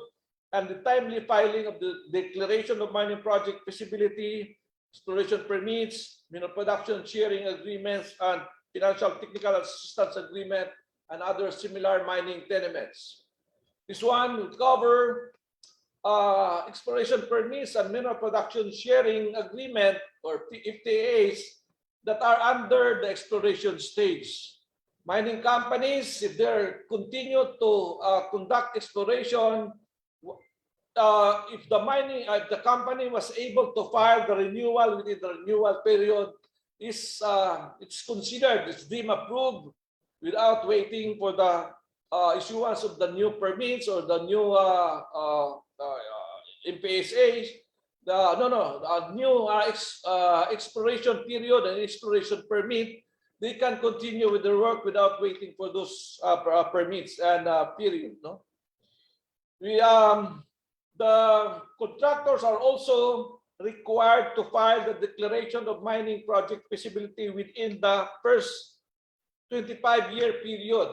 and the timely filing of the declaration of mining project feasibility, exploration permits, mineral production sharing agreements, and financial technical assistance agreement, and other similar mining tenements. This one will cover exploration permits and mineral production sharing agreement or FTAs that are under the exploration stage. Mining companies, if they continue to conduct exploration, if the company was able to file the renewal within the renewal period, it's considered, it's deemed approved without waiting for the issuance of the new permits or the new MPSAs. The new exploration period and exploration permit, they can continue with their work without waiting for those permits and period. No, the contractors are also required to file the declaration of mining project feasibility within the first 25-year period.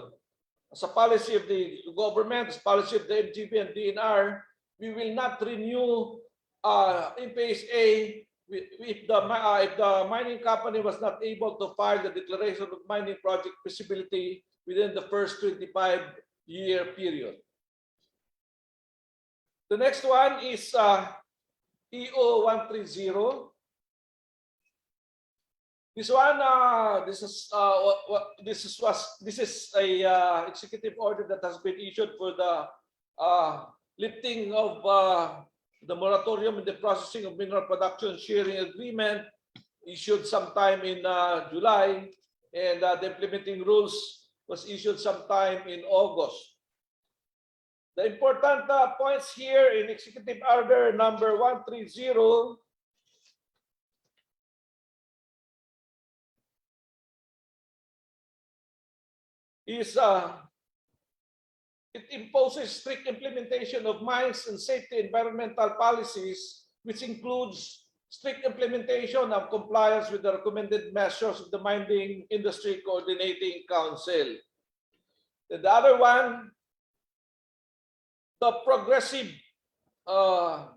As a policy of the government, as policy of the MGB and DNR, we will not renew MPSA if the mining company was not able to file the declaration of mining project feasibility within the first 25-year period. The next one is EO 130. This one, this is a executive order that has been issued for the lifting of the moratorium in the processing of mineral production sharing agreement, issued sometime in July, and the implementing rules was issued sometime in August. The important points here in Executive Order number 130 is it imposes strict implementation of mines and safety environmental policies, which includes strict implementation of compliance with the recommended measures of the Mining Industry Coordinating Council. And the other one, the progressive, the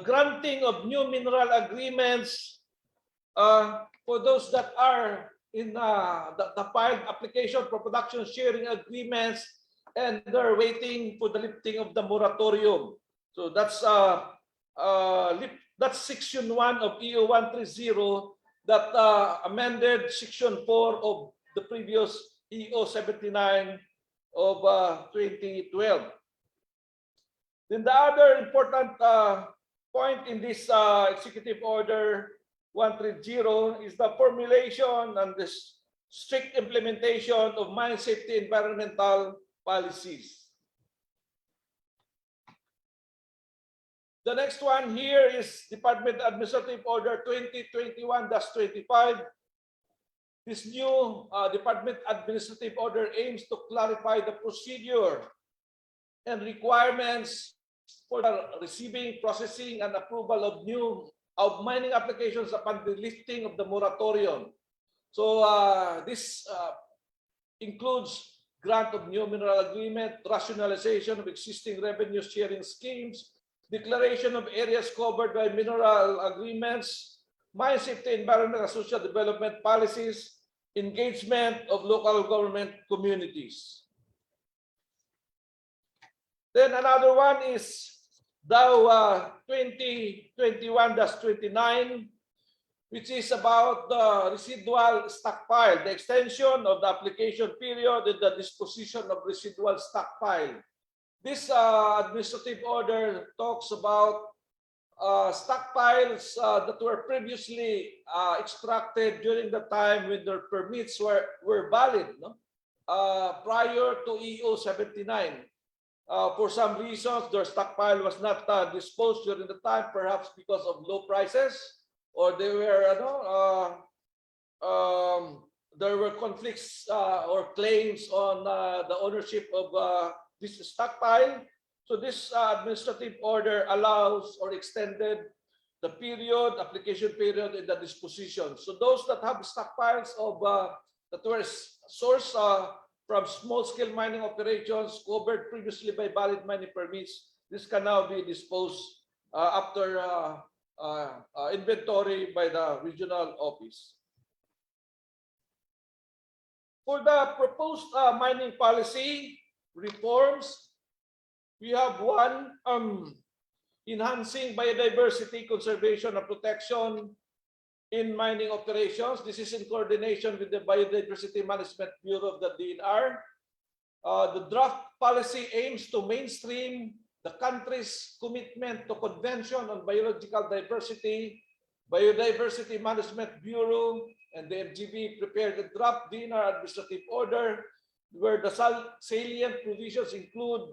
granting of new mineral agreements for those that are in the filed application for production sharing agreements and they're waiting for the lifting of the moratorium. So that's section 1 of EO 130 that amended section 4 of the previous EO 79 of 2012. Then the other important point in this executive order 130 is the formulation and the strict implementation of mine safety environmental policies. The next one here is Department Administrative Order 2021-25. This new Department Administrative Order aims to clarify the procedure and requirements for the receiving, processing, and approval of mining applications upon the lifting of the moratorium. So this includes grant of new mineral agreement, rationalization of existing revenue sharing schemes, declaration of areas covered by mineral agreements, mine safety, environment, and social development policies, engagement of local government communities. Then another one is DAO 2021-29. which is about the residual stockpile, the extension of the application period and the disposition of residual stockpile. This administrative order talks about stockpiles that were previously extracted during the time when their permits were valid, no? Prior to EO 79. For some reasons, their stockpile was not disposed during the time, perhaps because of low prices, or they were, there were conflicts or claims on the ownership of this stockpile. So this administrative order allows or extended the period, application period, and the disposition. So those that have stockpiles of that were sourced from small-scale mining operations covered previously by valid mining permits, this can now be disposed after inventory by the regional office. For the proposed mining policy reforms, we have one, enhancing biodiversity conservation and protection in mining operations. This is in coordination with the Biodiversity Management Bureau of the DNR. The draft policy aims to mainstream the country's commitment to Convention on Biological Diversity. Biodiversity Management Bureau and the MGB prepared a draft DNR administrative order where the salient provisions include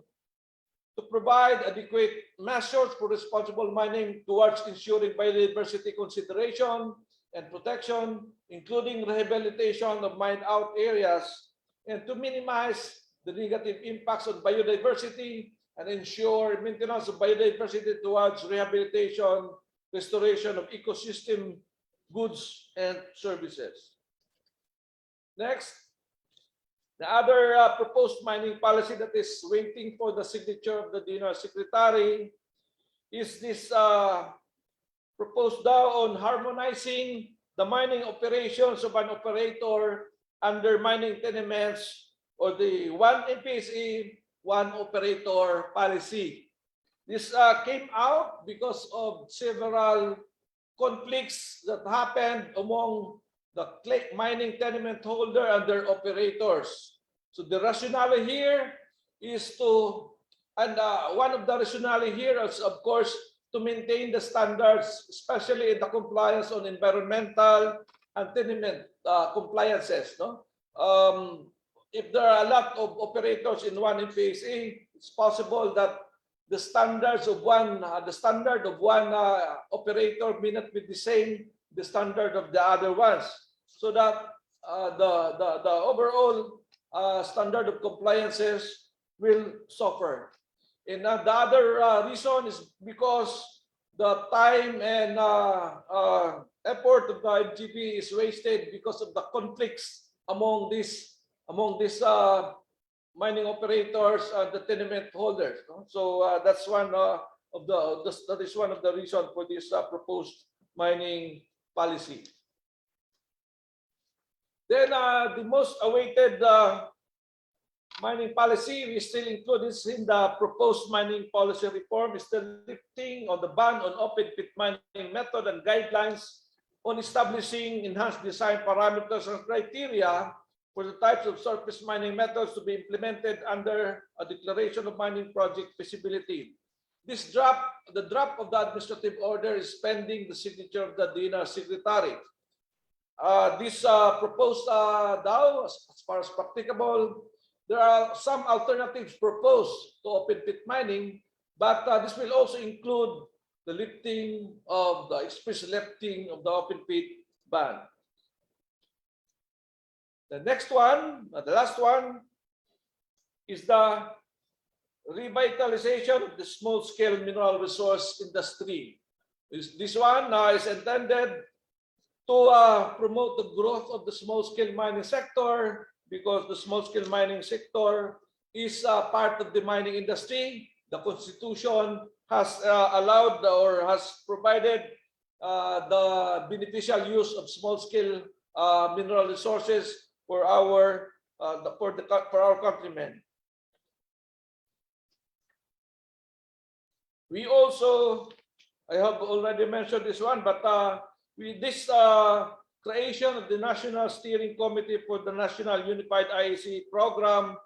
to provide adequate measures for responsible mining towards ensuring biodiversity consideration and protection, including rehabilitation of mined out areas, and to minimize the negative impacts on biodiversity and ensure maintenance of biodiversity towards rehabilitation, restoration of ecosystem goods and services. Next. The other proposed mining policy that is waiting for the signature of the DNR Secretary is this proposed law on harmonizing the mining operations of an operator under mining tenements or the one EMCEE, one operator policy. This came out because of several conflicts that happened among the mining tenement holder and their operators. So the rationale here is to, and one of the rationale here is of course to maintain the standards, especially in the compliance on environmental and tenement compliances. No? If there are a lot of operators in one EMCEE, it's possible that the standards of one, operator may not be the same the standard of the other ones, so that the overall standard of compliances will suffer. And the other reason is because the time and effort of the MGB is wasted because of the conflicts among these mining operators and the tenement holders. No? So that's one that is one of the reasons for this proposed mining policy. Then the most awaited mining policy, we still include this in the proposed mining policy reform, is the lifting of the ban on open pit mining method and guidelines on establishing enhanced design parameters and criteria for the types of surface mining methods to be implemented under a declaration of mining project feasibility. This draft, the draft of the administrative order is pending the signature of the DNR Secretary. This proposed DAO, as far as practicable, there are some alternatives proposed to open pit mining, but this will also include the lifting of the express lifting of the open pit ban. The next one, the last one, is the revitalization of the small-scale mineral resource industry. This one is intended to promote the growth of the small-scale mining sector, because the small-scale mining sector is part of the mining industry. The Constitution has allowed or has provided the beneficial use of small-scale mineral resources for our countrymen. We also, I have already mentioned this one, but With this creation of the National Steering Committee for the National Unified IEC program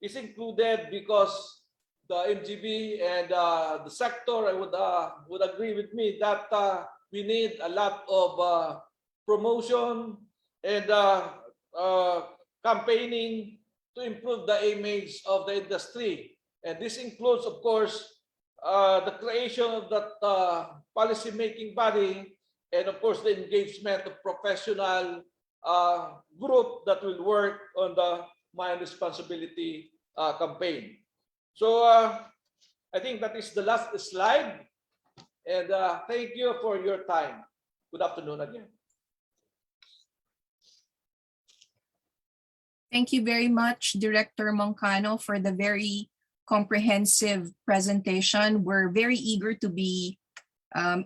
is included because the MGB and the sector would agree with me that we need a lot of promotion and campaigning to improve the image of the industry. And this includes, of course, the creation of that policy-making body, and of course, the engagement of professional group that will work on the mine responsibility campaign. So I think that is the last slide. And thank you for your time. Good afternoon again. Thank you very much, Director Moncano, for the very comprehensive presentation. We're very eager to be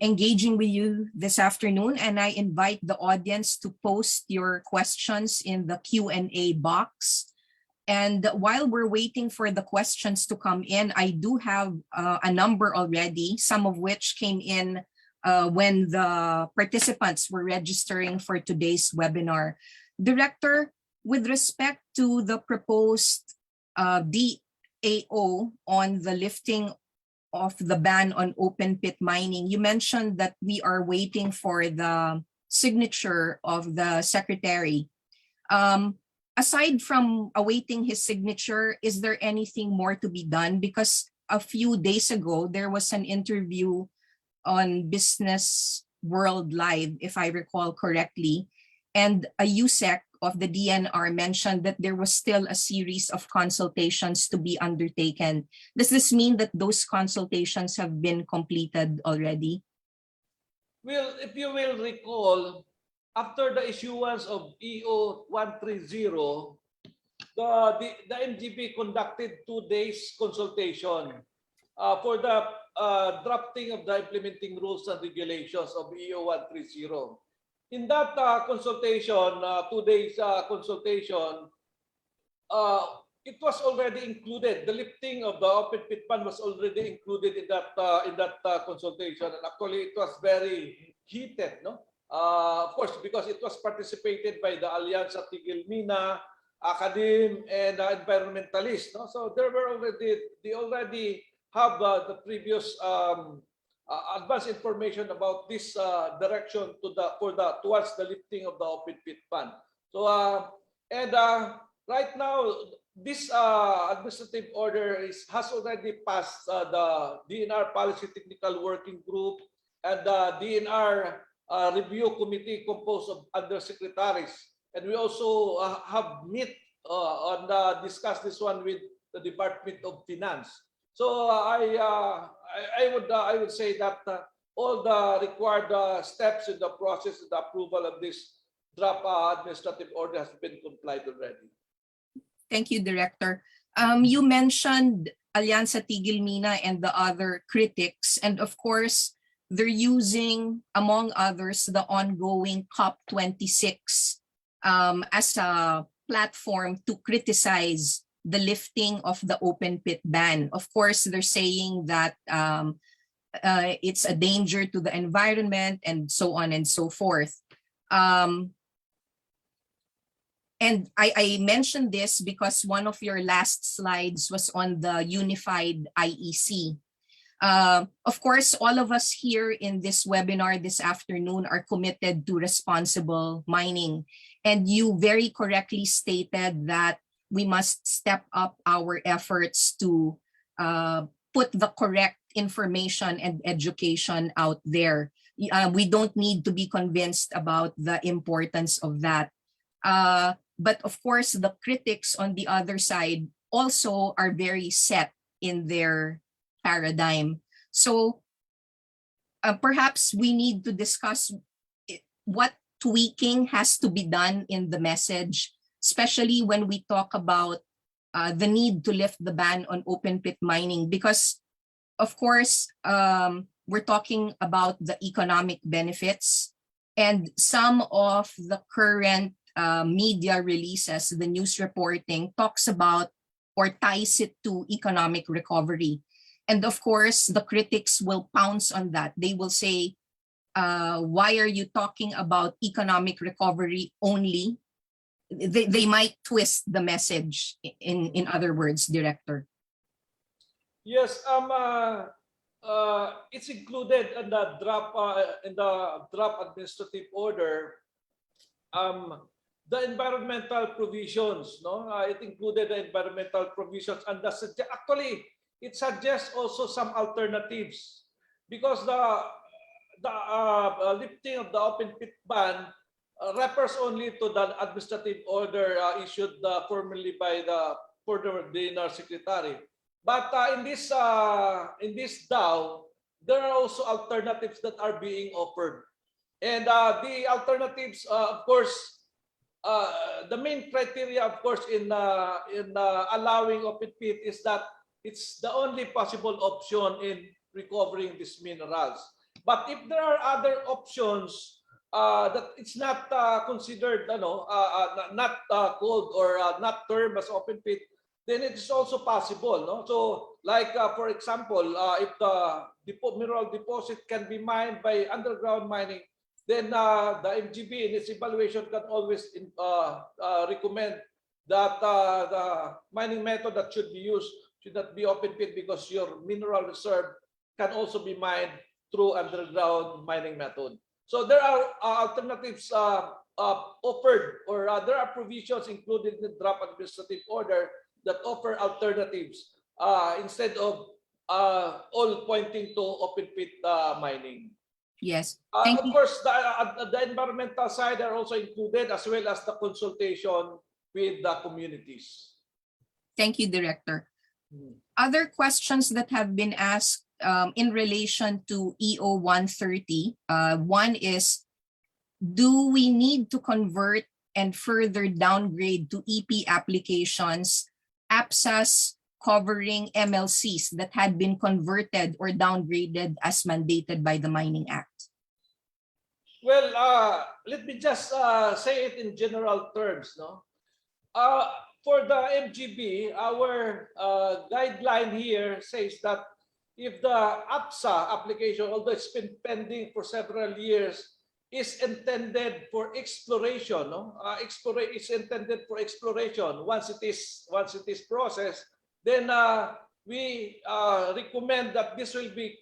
engaging with you this afternoon, and I invite the audience to post your questions in the Q&A box. And while we're waiting for the questions to come in, I do have a number already, some of which came in when the participants were registering for today's webinar. Director, with respect to the proposed DAO on the lifting of the ban on open pit mining, you mentioned that we are waiting for the signature of the secretary. Aside from awaiting his signature, is there anything more to be done? Because a few days ago, there was an interview on Business World Live, if I recall correctly, and a USEC of the DNR mentioned that there was still a series of consultations to be undertaken. Does this mean that those consultations have been completed already? Well, if you will recall, after the issuance of EO 130, the MGB conducted 2 days consultation for the drafting of the implementing rules and regulations of EO 130. In that consultation, 2 days consultation, it was already included. The lifting of the open pit ban was already included in that consultation, and actually it was very heated, no? Of course, because it was participated by the Alliance Atty, academe, and environmentalists. No? So they already have the previous advanced information about this direction towards the lifting of the open pit ban. So right now, this administrative order has already passed the DNR Policy Technical Working Group and the DNR Review Committee composed of undersecretaries. And we also have discussed this one with the Department of Finance. So I would say that all the required steps in the process of the approval of this draft administrative order has been complied already. Thank you, Director. You mentioned Alianza Tigil-Mina and the other critics, and of course, they're using, among others, the ongoing COP26 as a platform to criticize the lifting of the open pit ban. Of course, they're saying that it's a danger to the environment and so on and so forth. And I mentioned this because one of your last slides was on the unified IEC. Of course, all of us here in this webinar this afternoon are committed to responsible mining. And you very correctly stated that we must step up our efforts to put the correct information and education out there. We don't need to be convinced about the importance of that. But of course, the critics on the other side also are very set in their paradigm. So perhaps we need to discuss what tweaking has to be done in the message, especially when we talk about the need to lift the ban on open pit mining, because of course, we're talking about the economic benefits, and some of the current media releases, the news reporting talks about or ties it to economic recovery. And of course, the critics will pounce on that. They will say, why are you talking about economic recovery only? They might twist the message, in other words, Director. Yes, it's included in the draft administrative order. The environmental provisions, no, it included the environmental provisions, and actually it suggests also some alternatives, because the lifting of the open pit ban refers only to the administrative order issued formally by the dinner secretary. But in this DAO, there are also alternatives that are being offered, and the alternatives, of course, the main criteria, of course, in allowing open pit is that it's the only possible option in recovering these minerals. But if there are other options that it's not considered, not called or not termed as open pit, then it is also possible. No? So, like for example, if the mineral deposit can be mined by underground mining, then the MGB in its evaluation can always recommend that the mining method that should be used should not be open pit, because your mineral reserve can also be mined through underground mining method. So there are alternatives offered, or there are provisions included in the draft administrative order that offer alternatives instead of all pointing to open pit mining. Yes. Of course, the environmental side are also included, as well as the consultation with the communities. Thank you, Director. Other questions that have been asked in relation to EO 130. One is, do we need to convert and further downgrade to EP applications APSAs covering MLCs that had been converted or downgraded as mandated by the Mining Act? Well, let me just say it in general terms. No, for the MGB, our guideline here says that if the APSA application, although it's been pending for several years, is intended for exploration, no? It's intended for exploration. Once it is processed, then we recommend that this will be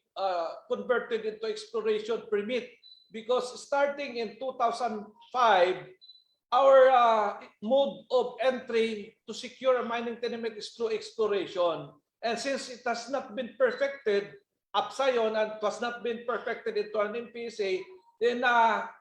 converted into exploration permit, because starting in 2005, our mode of entry to secure a mining tenement is through exploration. And since it has not been perfected, APSA and it has not been perfected into an MPSA, then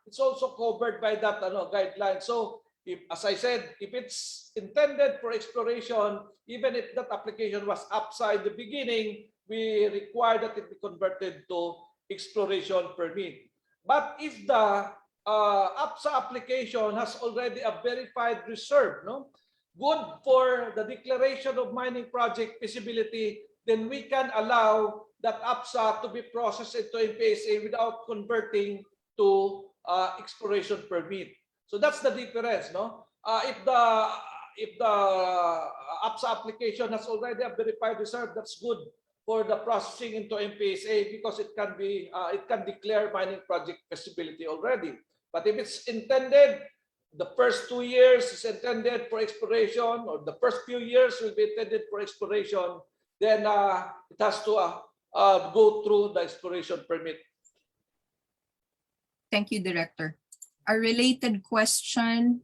it's also covered by that guideline. So, if, as I said, if it's intended for exploration, even if that application was APSA in the beginning, we require that it be converted to exploration permit. But if the APSA application has already a verified reserve, no, good for the declaration of mining project feasibility, then we can allow that APSA to be processed into MPSA without converting to exploration permit. So that's the difference, no? If the APSA application has already a verified reserve, that's good for the processing into MPSA, because it can declare mining project feasibility already. But if it's intended, the first 2 years is intended for exploration, or the first few years will be intended for exploration, then it has to go through the exploration permit. Thank you, Director. A related question.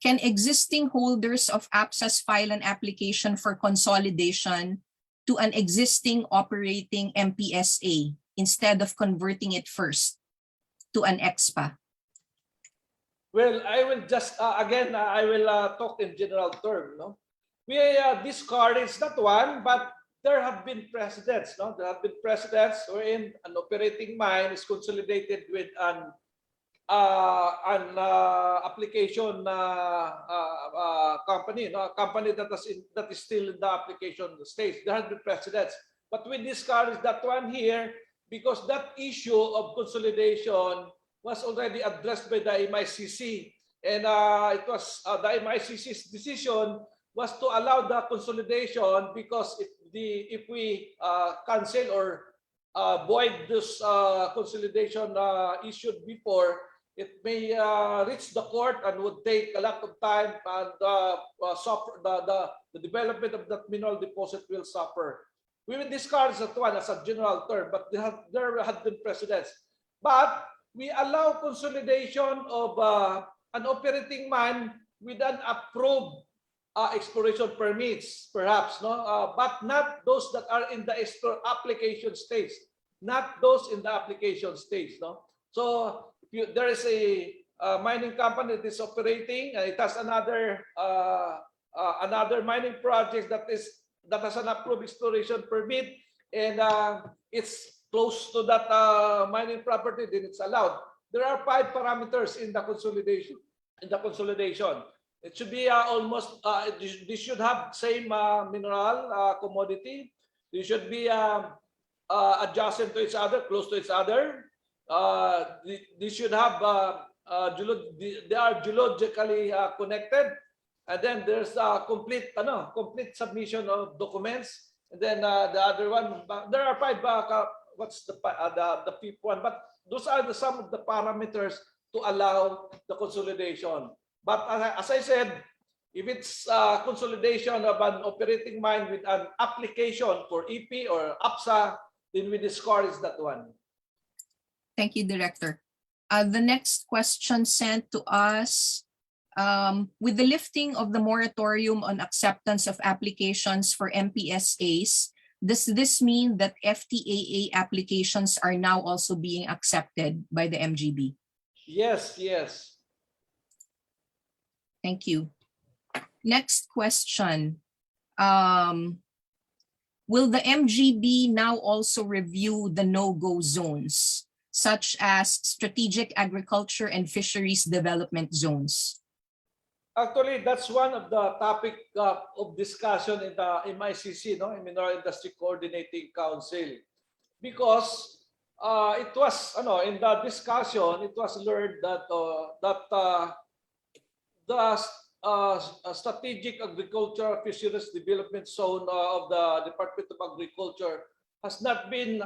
Can existing holders of APSAs file an application for consolidation to an existing operating MPSA instead of converting it first to an EXPA? Well, I will just, again, I will talk in general term. No? We discourage that one, but there have been precedents. No? There have been precedents wherein an operating mine is consolidated with an application company, no? A company that is still in the application stage. There have been precedents, but we discourage that one here, because that issue of consolidation was already addressed by the MICC, and it was the MICC's decision was to allow the consolidation, because if we cancel or void this consolidation issued before, it may reach the court and would take a lot of time, and suffer, the development of that mineral deposit will suffer. We will discard that one as a general term, but there had been precedents. But we allow consolidation of an operating mine with an approved exploration permits, perhaps, no, but not those that are in the application stage, not those in the application stage, no. So there is a mining company that is operating, and it has another mining project that has an approved exploration permit, and it's close to that mining property, then it's allowed. There are 5 parameters in the consolidation. It should be almost. They should have same mineral commodity. They should be adjacent to each other, close to each other. They should have. They are geologically connected, and then there's a complete submission of documents. And then the other one. There are 5. What's the 5th one? But those are some of the parameters to allow the consolidation. But as I said, if it's consolidation of an operating mine with an application for EP or APSA, then we discourage that one. Thank you, Director. The next question sent to us, with the lifting of the moratorium on acceptance of applications for MPSAs, does this mean that FTAA applications are now also being accepted by the MGB? Yes, yes. Thank you. Next question. Will the MGB now also review the no-go zones, such as strategic agriculture and fisheries development zones? Actually, that's one of the topic of discussion in the MICC, in Mineral Industry Coordinating Council, because it was, in the discussion, it was learned that the strategic agriculture fisheries development zone of the Department of Agriculture has not been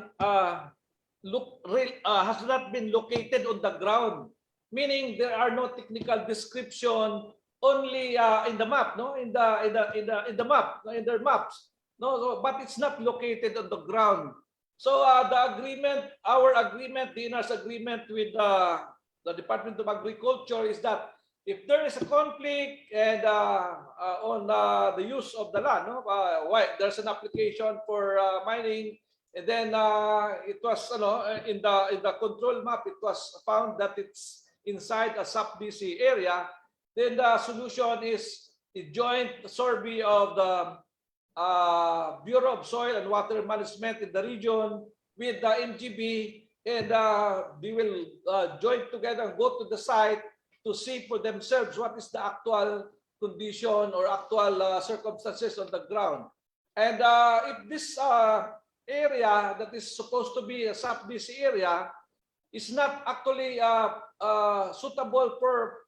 located on the ground, meaning there are no technical description, only in the map, in the map, in their maps, but it's not located on the ground. So the agreement, our agreement, DNR's agreement with the Department of Agriculture is that if there is a conflict and on the use of the land, there's an application for mining, and then it was, in the control map, it was found that it's inside a sub-BC area, then the solution is a joint survey of the Bureau of Soil and Water Management in the region with the MGB, and they will join together and go to the site to see for themselves what is the actual condition or actual circumstances on the ground. And if this area that is supposed to be a sub-BC area is not actually suitable for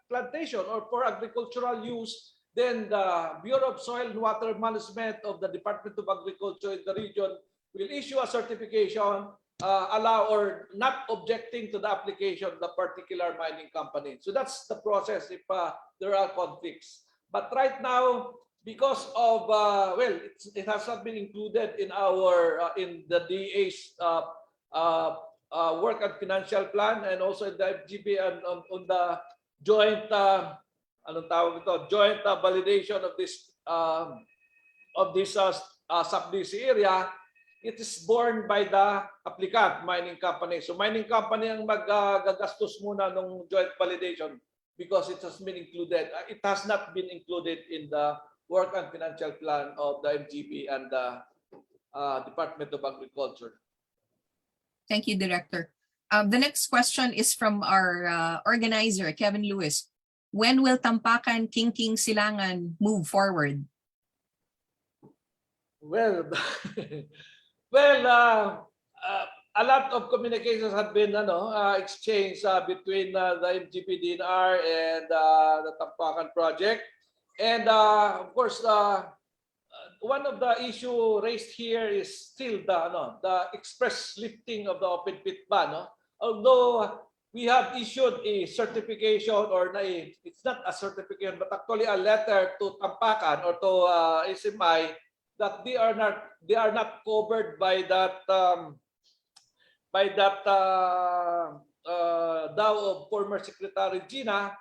plantation or for agricultural use, then the Bureau of Soil and Water Management of the Department of Agriculture in the region will issue a certification allow or not objecting to the application of the particular mining company. So that's the process if there are conflicts. But right now, because of it has not been included in our in the DA's work and financial plan, and also in the FGB and on the joint joint validation of this sub-BC area. It is borne by the applicant, mining company. So mining company ang magagastos muna ng joint validation because it has been included. It has not been included in the work and financial plan of the MGB and the Department of Agriculture. Thank you, Director. The next question is from our organizer, Kevin Lewis. When will Tampakan, Kingking, Silangan move forward? Well, a lot of communications have been exchanged between the MGP DNR and the Tampakan project. And of course, one of the issue raised here is still the express lifting of the open pit ban. No? Although we have issued a certification, or it's not a certification, but actually a letter to Tampakan or to SMI that they are not covered by that DAO of former Secretary Gina,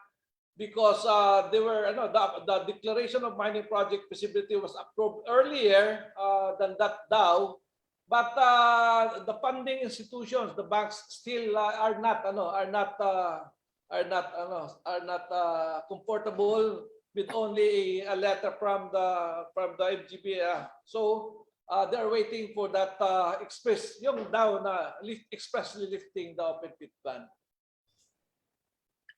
because they were the declaration of mining project feasibility was approved earlier than that DAO, but the funding institutions, the banks, still are not comfortable with only a letter from the MGB. So they're waiting for that yung DAO na expressly lifting the open pit ban.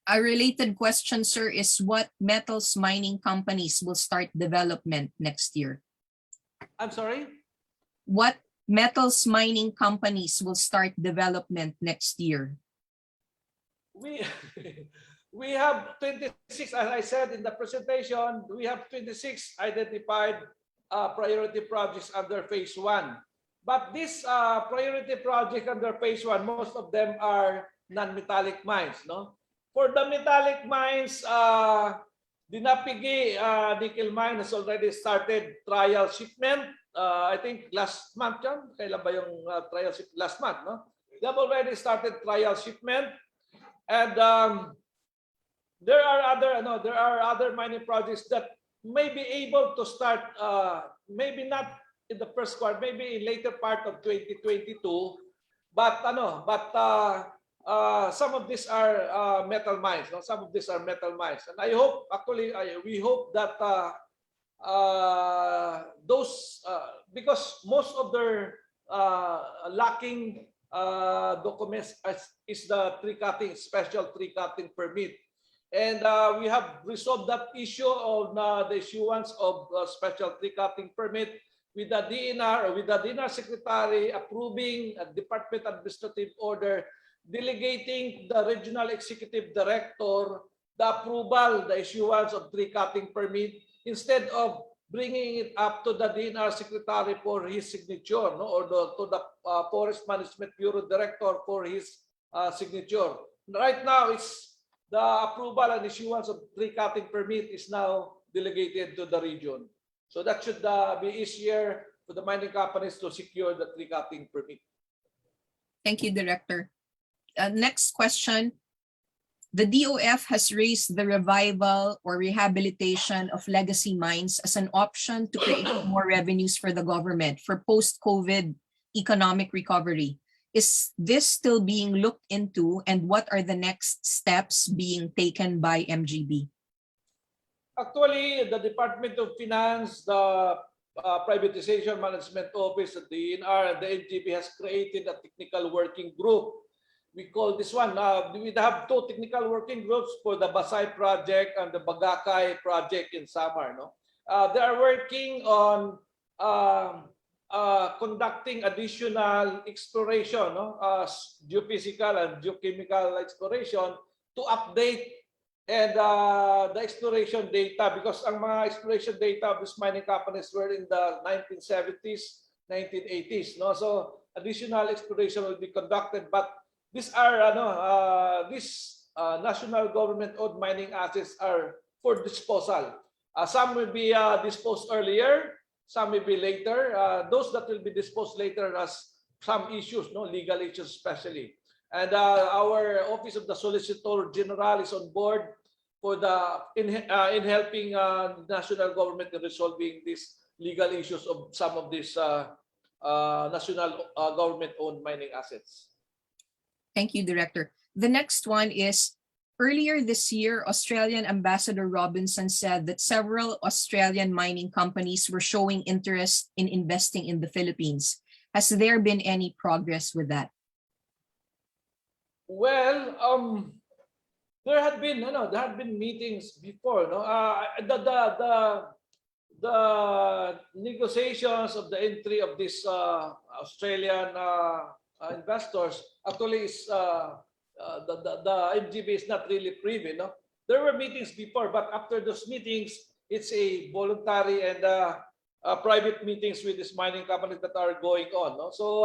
A related question, sir, is what metals mining companies will start development next year? I'm sorry? What metals mining companies will start development next year? We have 26, as I said in the presentation, we have 26 identified priority projects under phase 1. But this priority project under phase 1, most of them are non-metallic mines, no? For the metallic mines, the Napigi nickel mine has already started trial shipment. I think last month yan. Kailan ba yung trial shipment? Last month, no? They have already started trial shipment. And there are other mining projects that may be able to start, maybe not in the first quarter, maybe in later part of 2022. But some of these are metal mines. No? Some of these are metal mines, and I hope, we hope that those, because most of their lacking documents is the tree cutting, special tree cutting permit, and we have resolved that issue of the issuance of special tree cutting permit with the DNR, or with the DNR secretary approving a department administrative order delegating the regional executive director the approval, the issuance of tree cutting permit, instead of bringing it up to the DNR secretary for his signature, no? Or to the Forest Management Bureau director for his signature. Right now, it's the approval and issuance of tree cutting permit is now delegated to the region. So that should be easier for the mining companies to secure the tree cutting permit. Thank you, Director. Next question. The DOF has raised the revival or rehabilitation of legacy mines as an option to create more revenues for the government for post-COVID economic recovery. Is this still being looked into, and what are the next steps being taken by MGB? Actually, the Department of Finance, the Privatization Management Office, the DNR, and the MGB has created a technical working group. We call this one, we have two technical working groups for the Basay project and the Bagakay project in Samar. No? They are working on conducting additional exploration, no? Geophysical and geochemical exploration to update and the exploration data, because ang mga exploration data of these mining companies were in the 1970s, 1980s. No? So additional exploration will be conducted, but these are national government-owned mining assets are for disposal. Some will be disposed earlier, some will be later. Those that will be disposed later has some issues, no, legal issues especially. And our Office of the Solicitor General is on board for in helping the national government in resolving these legal issues of some of these national government-owned mining assets. Thank you, Director. The next one is, earlier this year, Australian Ambassador Robinson said that several Australian mining companies were showing interest in investing in the Philippines. Has there been any progress with that? Well, there had been meetings before. No, the negotiations of the entry of these Australian investors actually is the MGB is not really privy. No, there were meetings before, but after those meetings, it's a voluntary and private meetings with these mining companies that are going on. No? So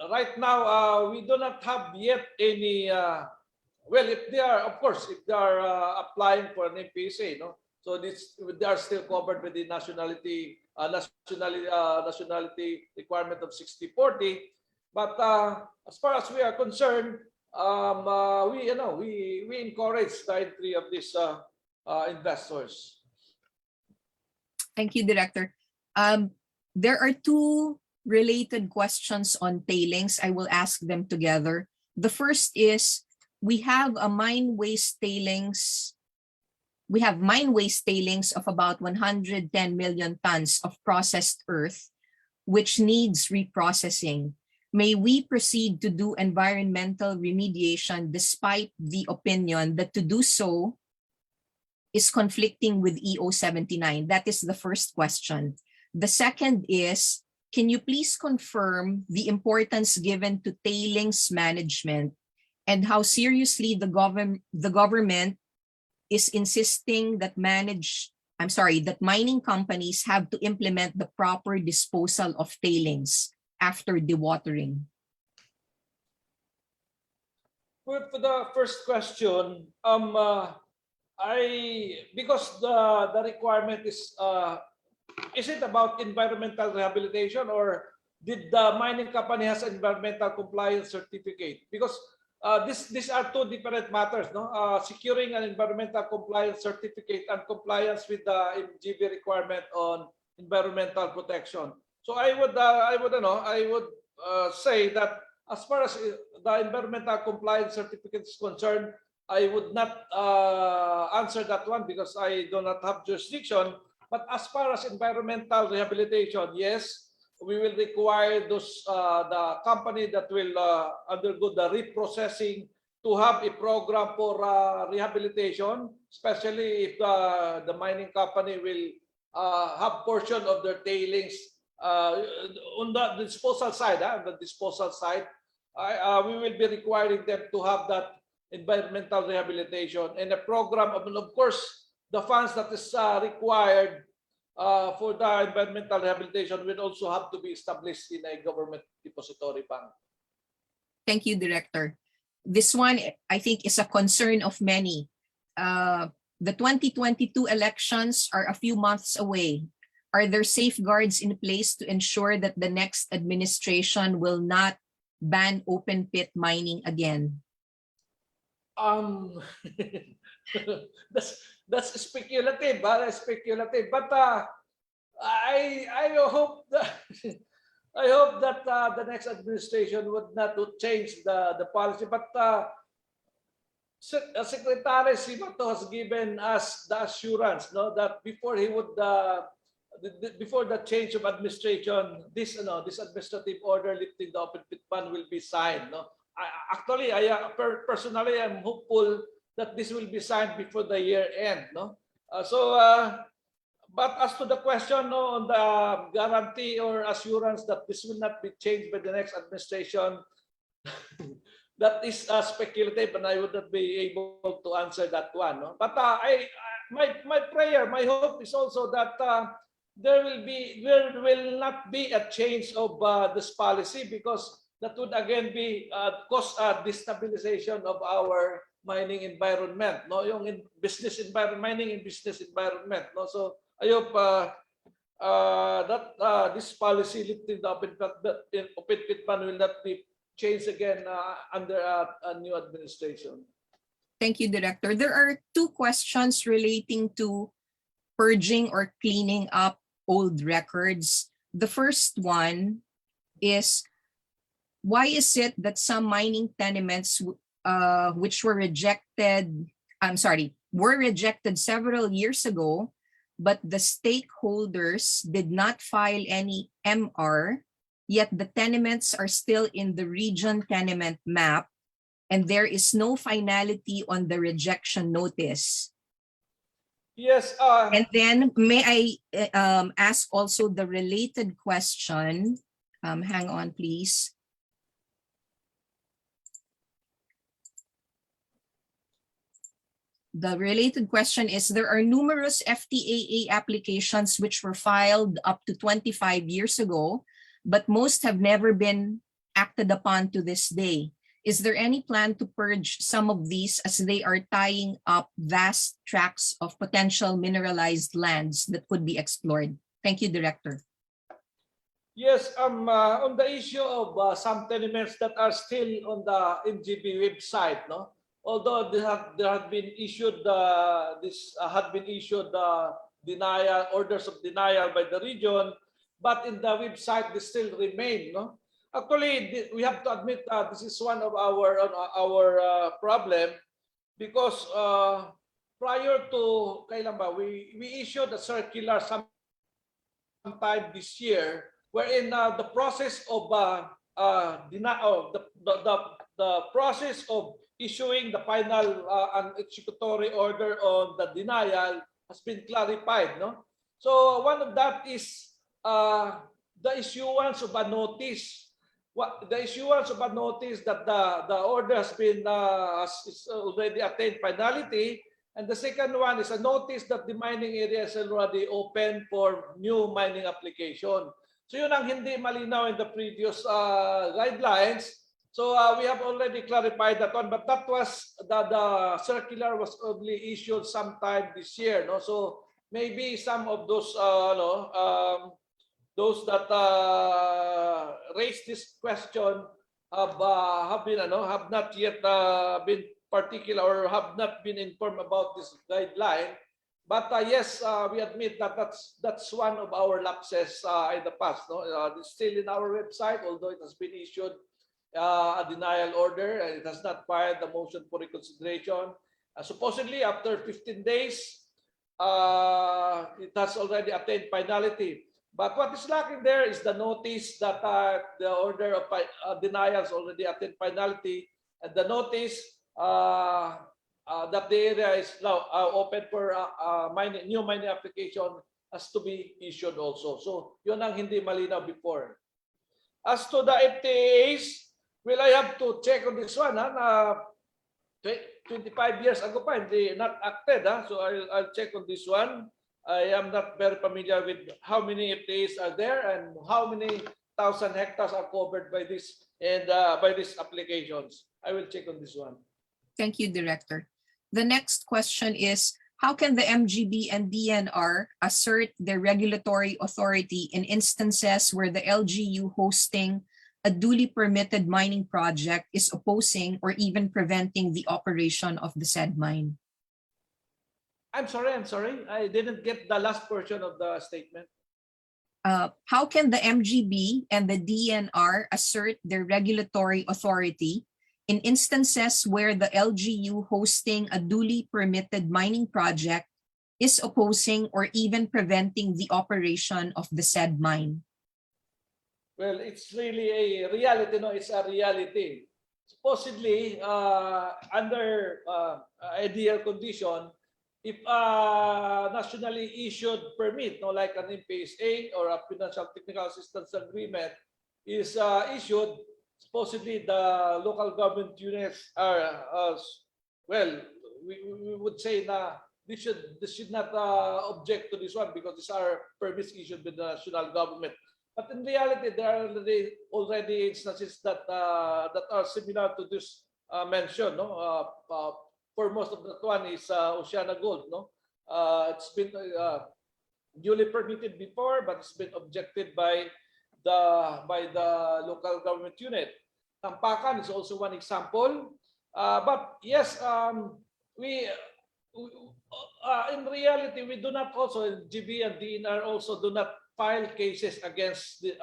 right now, we do not have yet any. Well, if they are, of course, if they are applying for an MPSA, no. So this they are still covered with the nationality requirement of 60-40. But as far as we are concerned, we encourage the entry of these investors. Thank you, Director. There are two related questions on tailings. I will ask them together. The first is, we have mine waste tailings of about 110 million tons of processed earth, which needs reprocessing. May we proceed to do environmental remediation despite the opinion that to do so is conflicting with EO 79? That is the first question. The second is, can you please confirm the importance given to tailings management and how seriously the government is insisting that mining companies have to implement the proper disposal of tailings after dewatering? For the first question, because the requirement is it about environmental rehabilitation, or did the mining company has environmental compliance certificate? Because these are two different matters, no? Securing an environmental compliance certificate and compliance with the MGB requirement on environmental protection. So I would say that as far as the environmental compliance certificate is concerned, I would not answer that one because I do not have jurisdiction. But as far as environmental rehabilitation, yes, we will require those the company that will undergo the reprocessing to have a program for rehabilitation, especially if the mining company will have portion of their tailings on the disposal side. We will be requiring them to have that environmental rehabilitation and a program of course, the funds that is required for the environmental rehabilitation will also have to be established in a government depository bank. Thank you, Director. This one, I think, is a concern of many. The 2022 elections are a few months away. Are there safeguards in place to ensure that the next administration will not ban open pit mining again? That's speculative, but I hope that the next administration would not change the policy. But Secretary Simato has given us the assurance, no, that before he would before the change of administration, this administrative order lifting the open pit ban will be signed. No, personally, I'm hopeful that this will be signed before the year end. No, but as to the question, no, on the guarantee or assurance that this will not be changed by the next administration, that is speculative, and I would not be able to answer that one. No? But my prayer, my hope is also that there will not be a change of this policy, because that would again be cause a destabilization of our mining environment, no, yung in business environment, mining in business environment, no. So I hope that this policy lifting the open pit ban will not be changed again under a new administration. Thank you, Director. There are two questions relating to purging or cleaning up old records. The first one is, why is it that some mining tenements which were rejected several years ago, but the stakeholders did not file any MR, yet the tenements are still in the region tenement map, and there is no finality on the rejection notice? Yes. And then may I ask also the related question? Hang on, please. The related question is, there are numerous FTAA applications which were filed up to 25 years ago, but most have never been acted upon to this day. Is there any plan to purge some of these, as they are tying up vast tracts of potential mineralized lands that could be explored? Thank you, Director. Yes, on the issue of some tenements that are still on the MGB website, no. Although there had been issued denial orders of denial by the region, but in the website they still remain, no. Actually, we have to admit this is one of our problem, because prior to kailan ba, we issued a circular sometime this year, wherein the process of the process of issuing the final and executory order on the denial has been clarified, no. So one of that is the issuance of a notice. The issuance of a notice that the order has been is already attained finality, and the second one is a notice that the mining area is already open for new mining application. So yun ang hindi malinaw in the previous guidelines. So we have already clarified that one, but that was the circular was only issued sometime this year, no. So maybe some of those those that raised this question have not yet been particular or have not been informed about this guideline. But yes, we admit that that's one of our lapses in the past, no. It's still in our website, although it has been issued a denial order, and it has not filed the motion for reconsideration. Supposedly, after 15 days, it has already attained finality. But what is lacking there is the notice that the order of denial has already attained finality, and the notice that the area is now open for new mining application has to be issued also. So yun ang hindi malinaw before. As to the FTAs, well, I have to check on this one. 25 years ago pa, hindi not acted. So I'll check on this one. I am not very familiar with how many FTAs are there and how many thousand hectares are covered by this and by these applications. I will check on this one. Thank you, Director. The next question is, how can the MGB and DNR assert their regulatory authority in instances where the LGU hosting a duly permitted mining project is opposing or even preventing the operation of the said mine? I'm sorry. I didn't get the last portion of the statement. How can the MGB and the DNR assert their regulatory authority in instances where the LGU hosting a duly permitted mining project is opposing or even preventing the operation of the said mine? Well, it's really a reality, no? It's a reality. Supposedly, under ideal condition, if a nationally issued permit, no, like an MPSA or a financial technical assistance agreement is issued, supposedly the local government units are, we would say that they should not object to this one because these are permits issued by the national government. But in reality, there are already instances that are similar to this mentioned. No, foremost of that one is Oceana Gold. No, it's been duly permitted before, but it's been objected by the local government unit. Tampakan is also one example. But yes, in reality, we do not also, GB and DNR also do not file cases against the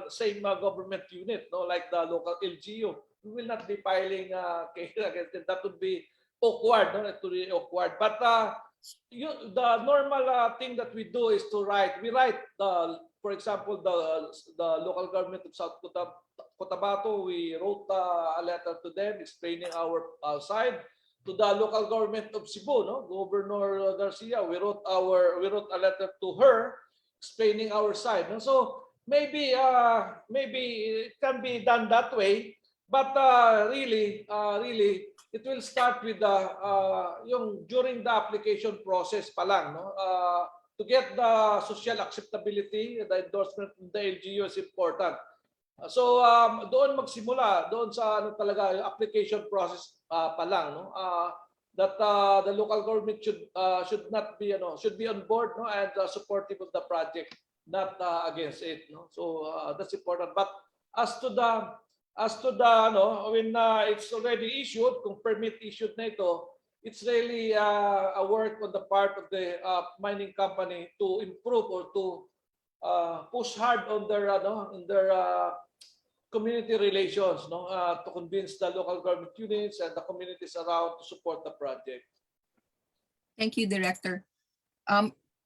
same government unit, no, like the local LGU. We will not be filing cases against it. That would be awkward, no? It would be awkward. But the normal thing that we do is to write. We write, for example, the local government of South Cotabato. We wrote a letter to them explaining our side. To the local government of Cebu, no, Governor Garcia, we wrote a letter to her explaining our side. No? So maybe it can be done that way, But really, it will start with yung during the application process pa lang, no? To get the social acceptability, the endorsement from the LGU is important. So doon magsimula, doon sa ano talaga yung application process pa lang, no? That the local government should not be should be on board, no, and supportive of the project, not against it, no. So that's important. But as to the no, when it's already issued, kung permit issued na ito, it's really a work on the part of the mining company to improve or to push hard on their community relations, no, to convince the local government units and the communities around to support the project. Thank you, Director.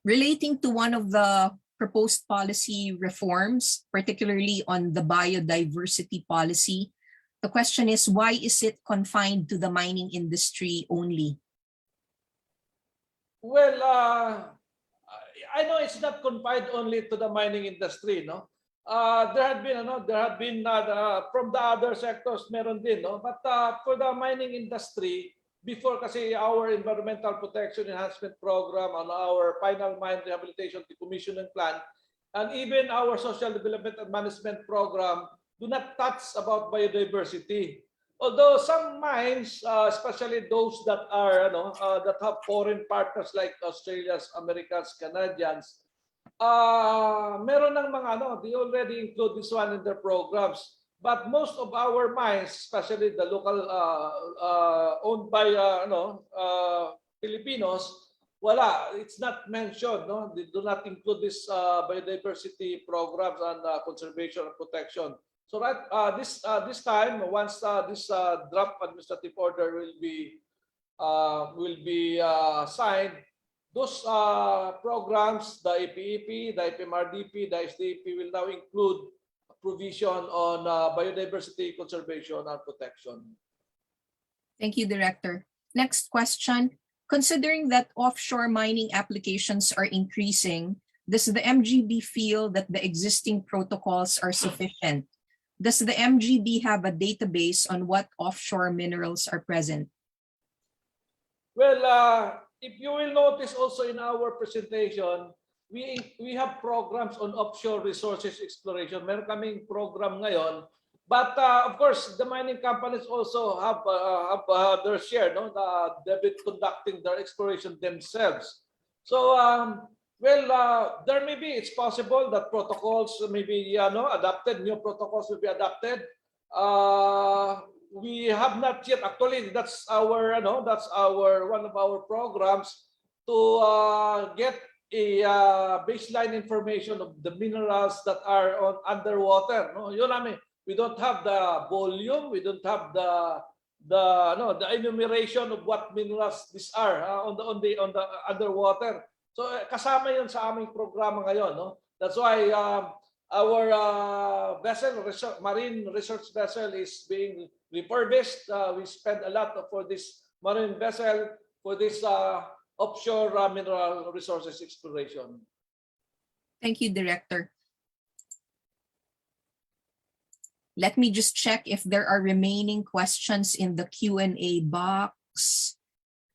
Relating to one of the proposed policy reforms, particularly on the biodiversity policy, the question is, why is it confined to the mining industry only? Well, I know it's not confined only to the mining industry, no. There had been from the other sectors meron din, no. But for the mining industry, before kasi our environmental protection enhancement program on our final mine rehabilitation decommissioning plan, and even our social development and management program do not touch about biodiversity. Although some mines, especially those that are that have foreign partners like Australians, Americans, Canadians, meron ng mga they already include this one in their programs. But most of our mines, especially the local owned by Filipinos, wala. It's not mentioned. No, they do not include this biodiversity programs and conservation and protection. So this time, once this draft administrative order will be signed, those programs, the APEP, the IPMRDP, the SDAP will now include a provision on biodiversity conservation and protection. Thank you, Director. Next question. Considering that offshore mining applications are increasing, does the MGB feel that the existing protocols are sufficient? Does the MGB have a database on what offshore minerals are present? Well, if you will notice also in our presentation, we have programs on offshore resources exploration. Meron kaming program ngayon. But of course, the mining companies also have their share, no? They've been conducting their exploration themselves. So, there may be, it's possible that protocols may be adapted, new protocols will be adapted. We have not yet, actually, that's our one of our programs to get a baseline information of the minerals that are underwater. No, yun namin. We don't have the volume. We don't have the enumeration of what minerals these are on the underwater. So kasama yun sa aming programa ngayon. No? That's why our marine research vessel is being refurbished. We spend a lot for this marine vessel for this offshore mineral resources exploration. Thank you, Director. Let me just check if there are remaining questions in the Q&A box.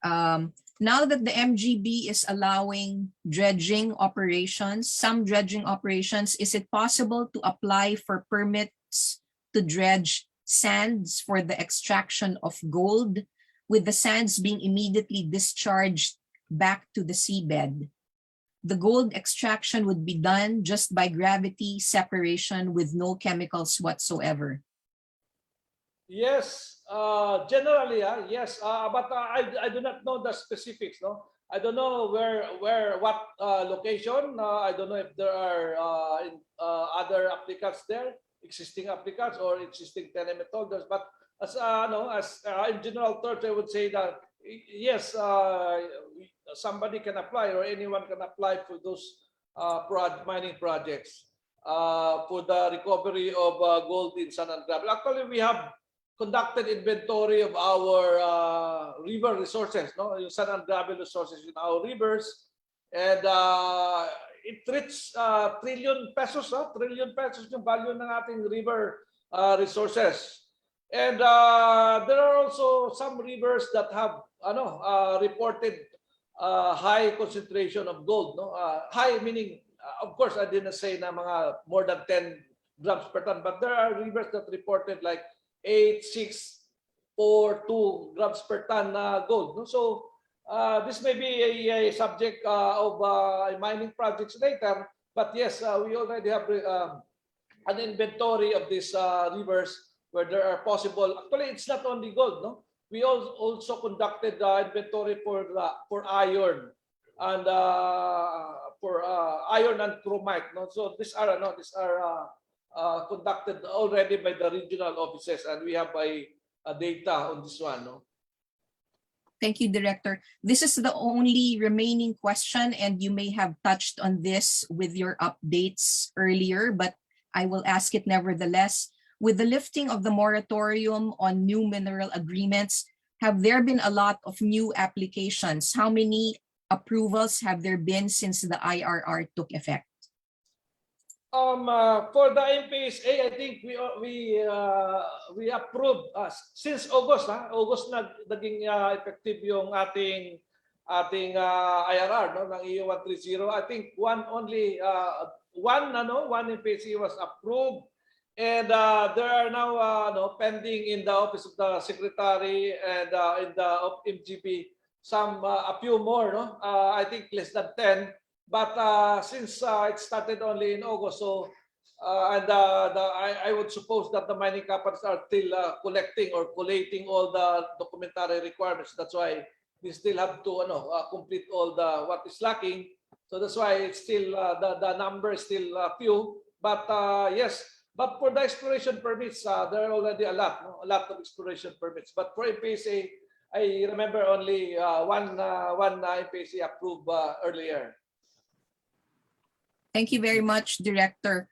Now that the MGB is allowing dredging operations, some dredging operations, is it possible to apply for permits to dredge sands for the extraction of gold, with the sands being immediately discharged back to the seabed? The gold extraction would be done just by gravity separation with no chemicals whatsoever. Yes, generally, yes. But I do not know the specifics. No, I don't know what location. I don't know if there are other applicants there, existing applicants or existing tenement holders. But as in general terms, I would say that yes, somebody can apply or anyone can apply for those mining projects for the recovery of gold in sand and gravel. Actually, we have conducted inventory of our river resources, no, yung sand and gravel resources in our rivers, and it reached trillion pesos yung value ng ating river resources. And there are also some rivers that have reported high concentration of gold. No? High meaning, of course, I didn't say na mga more than 10 grams per ton, but there are rivers that reported like 8, 6, 4, 2 grams per ton gold. No? So this may be a subject of mining projects later, but yes, we already have an inventory of these rivers where there are possible. Actually, it's not only gold, no. We also conducted inventory for iron and for iron and chromite. No, so these are conducted already by the regional offices, and we have a data on this one. No. Thank you, Director. This is the only remaining question, and you may have touched on this with your updates earlier, but I will ask it nevertheless. With the lifting of the moratorium on new mineral agreements, have there been a lot of new applications? How many approvals have there been since the IRR took effect? For the MPSA, I think we approved since August. August na naging effective yung ating IRR, no, ng EU 130. I think one MPSA was approved, and there are now pending in the office of the secretary and in the EMCEE a few more. No, I think less than 10. But since it started only in August, so I would suppose that the mining companies are still collecting or collating all the documentary requirements. That's why we still have to complete all what is lacking. So that's why it's still the number is still few. But yes, but for the exploration permits, there are already a lot of exploration permits. But for MPSA, I remember only one MPSA approved earlier. Thank you very much, Director.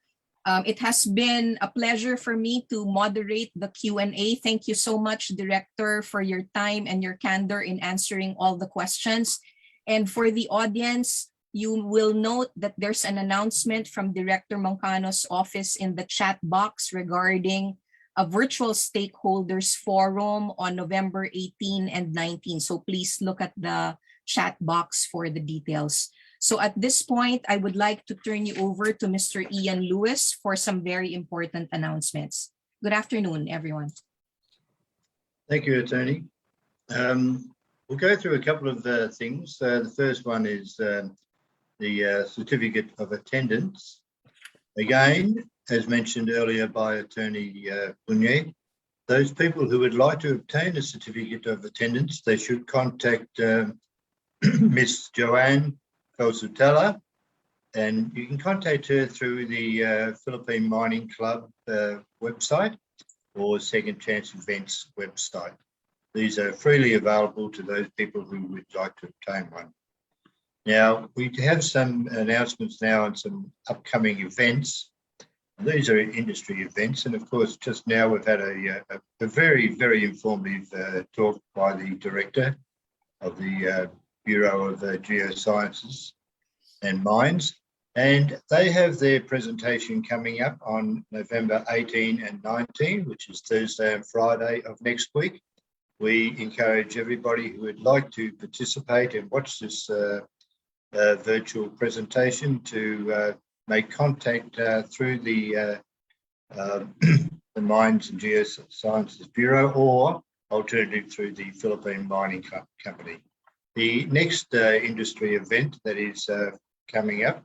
It has been a pleasure for me to moderate the Q&A. Thank you so much, Director, for your time and your candor in answering all the questions. And for the audience, you will note that there's an announcement from Director Moncano's office in the chat box regarding a virtual stakeholders forum on November 18 and 19. So please look at the chat box for the details. So at this point, I would like to turn you over to Mr. Ian Lewis for some very important announcements. Good afternoon, everyone. Thank you, Attorney. We'll go through a couple of things. The first one is the certificate of attendance. Again, as mentioned earlier by Attorney Bunye, those people who would like to obtain a certificate of attendance, they should contact Miss Joanne Consultancy, and you can contact her through the Philippine Mining Club website or Second Chance Events website. These are freely available to those people who would like to obtain one. Now, we have some announcements now on some upcoming events. These are industry events, and of course, just now we've had a very, very informative talk by the Director of the Bureau of Geosciences and Mines, and they have their presentation coming up on November 18 and 19, which is Thursday and Friday of next week. We encourage everybody who would like to participate and watch this virtual presentation to make contact through the Mines and Geosciences Bureau, or alternative through the Philippine Mining Company. The next industry event that is coming up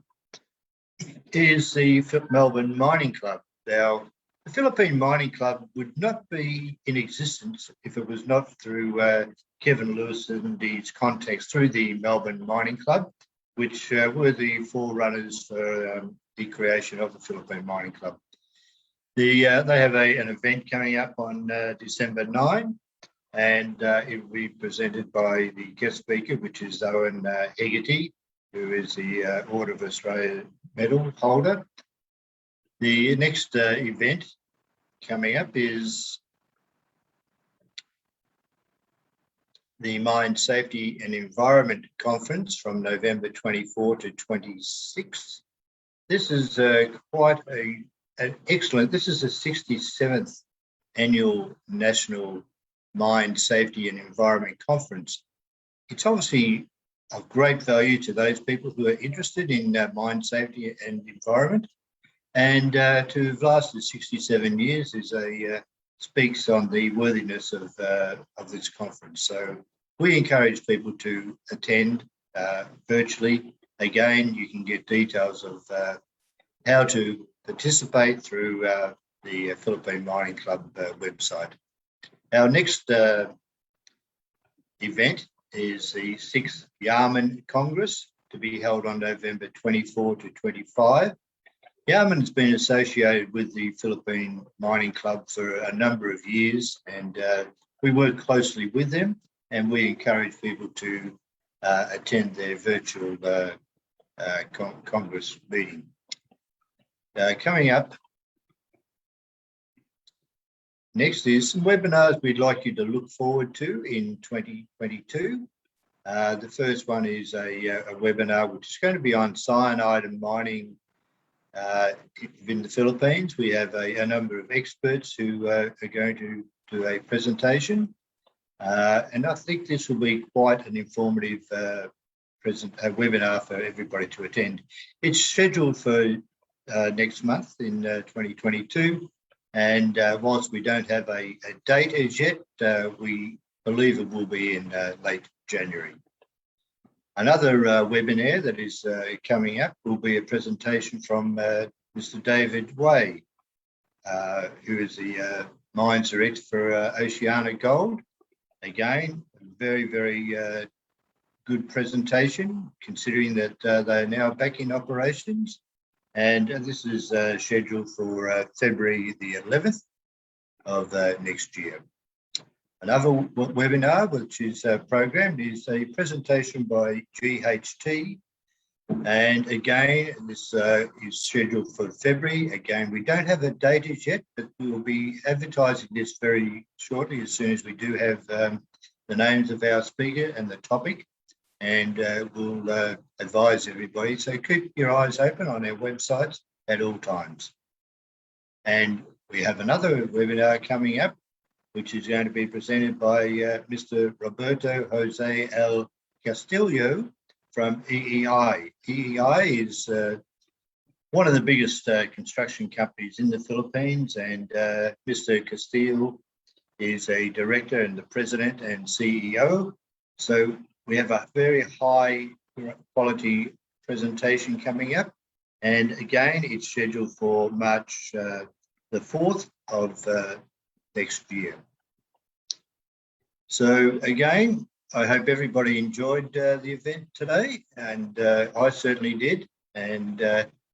is the Melbourne Mining Club. Now, the Philippine Mining Club would not be in existence if it was not through Kevin Lewis and his contacts through the Melbourne Mining Club, which were the forerunners for the creation of the Philippine Mining Club. They have an event coming up on December 9, and it will be presented by the guest speaker, which is Owen Hegarty, who is the Order of Australia medal holder. The next event coming up is the Mine Safety and Environment Conference from November 24 to 26. This is quite an excellent, this is the 67th annual National Mine Safety and Environment Conference. It's obviously of great value to those people who are interested in mine safety and environment, and to have lasted 67 years speaks on the worthiness of this conference. So we encourage people to attend virtually. Again, you can get details of how to participate through the Philippine Mining Club website. Our next event is the 6th Yarman Congress, to be held on November 24 to 25. Yarman has been associated with the Philippine Mining Club for a number of years, and we work closely with them, and we encourage people to attend their virtual Congress meeting. Coming up next is some webinars we'd like you to look forward to in 2022. The first one is a webinar which is going to be on cyanide and mining in the Philippines. We have a number of experts who are going to do a presentation, and I think this will be quite an informative webinar for everybody to attend. It's scheduled for next month in 2022, and whilst we don't have a date as yet, we believe it will be in late January. Another webinar that is coming up will be a presentation from Mr. David Way, who is the mines director for Oceana Gold. Again, very, very good presentation, considering that they are now back in operations. And this is scheduled for February the 11th of next year. Another webinar which is programmed is a presentation by GHT, and again this is scheduled for February. Again, we don't have a date as yet, but we will be advertising this very shortly as soon as we do have the names of our speaker and the topic, and we'll advise everybody. So keep your eyes open on our websites at all times. And we have another webinar coming up, which is going to be presented by Mr. Roberto Jose El Castillo from EEI. EEI is one of the biggest construction companies in the Philippines, and Mr. Castillo is a director and the president and CEO. So we have a very high quality presentation coming up. And again, it's scheduled for March the 4th of next year. So again, I hope everybody enjoyed the event today, and I certainly did. And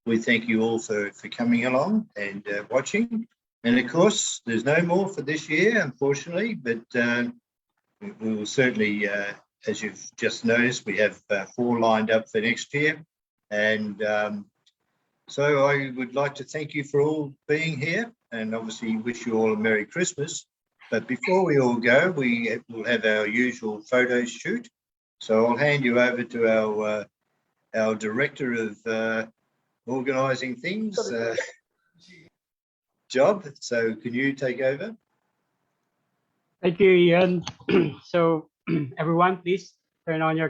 we thank you all for coming along and watching. And of course, there's no more for this year, unfortunately, but we will certainly, as you've just noticed, we have 4 lined up for next year. And so I would like to thank you for all being here, and obviously wish you all a Merry Christmas. But before we all go, we will have our usual photo shoot. So I'll hand you over to our director of organising things, Job. So can you take over? Thank you, Ian. So everyone, please turn on your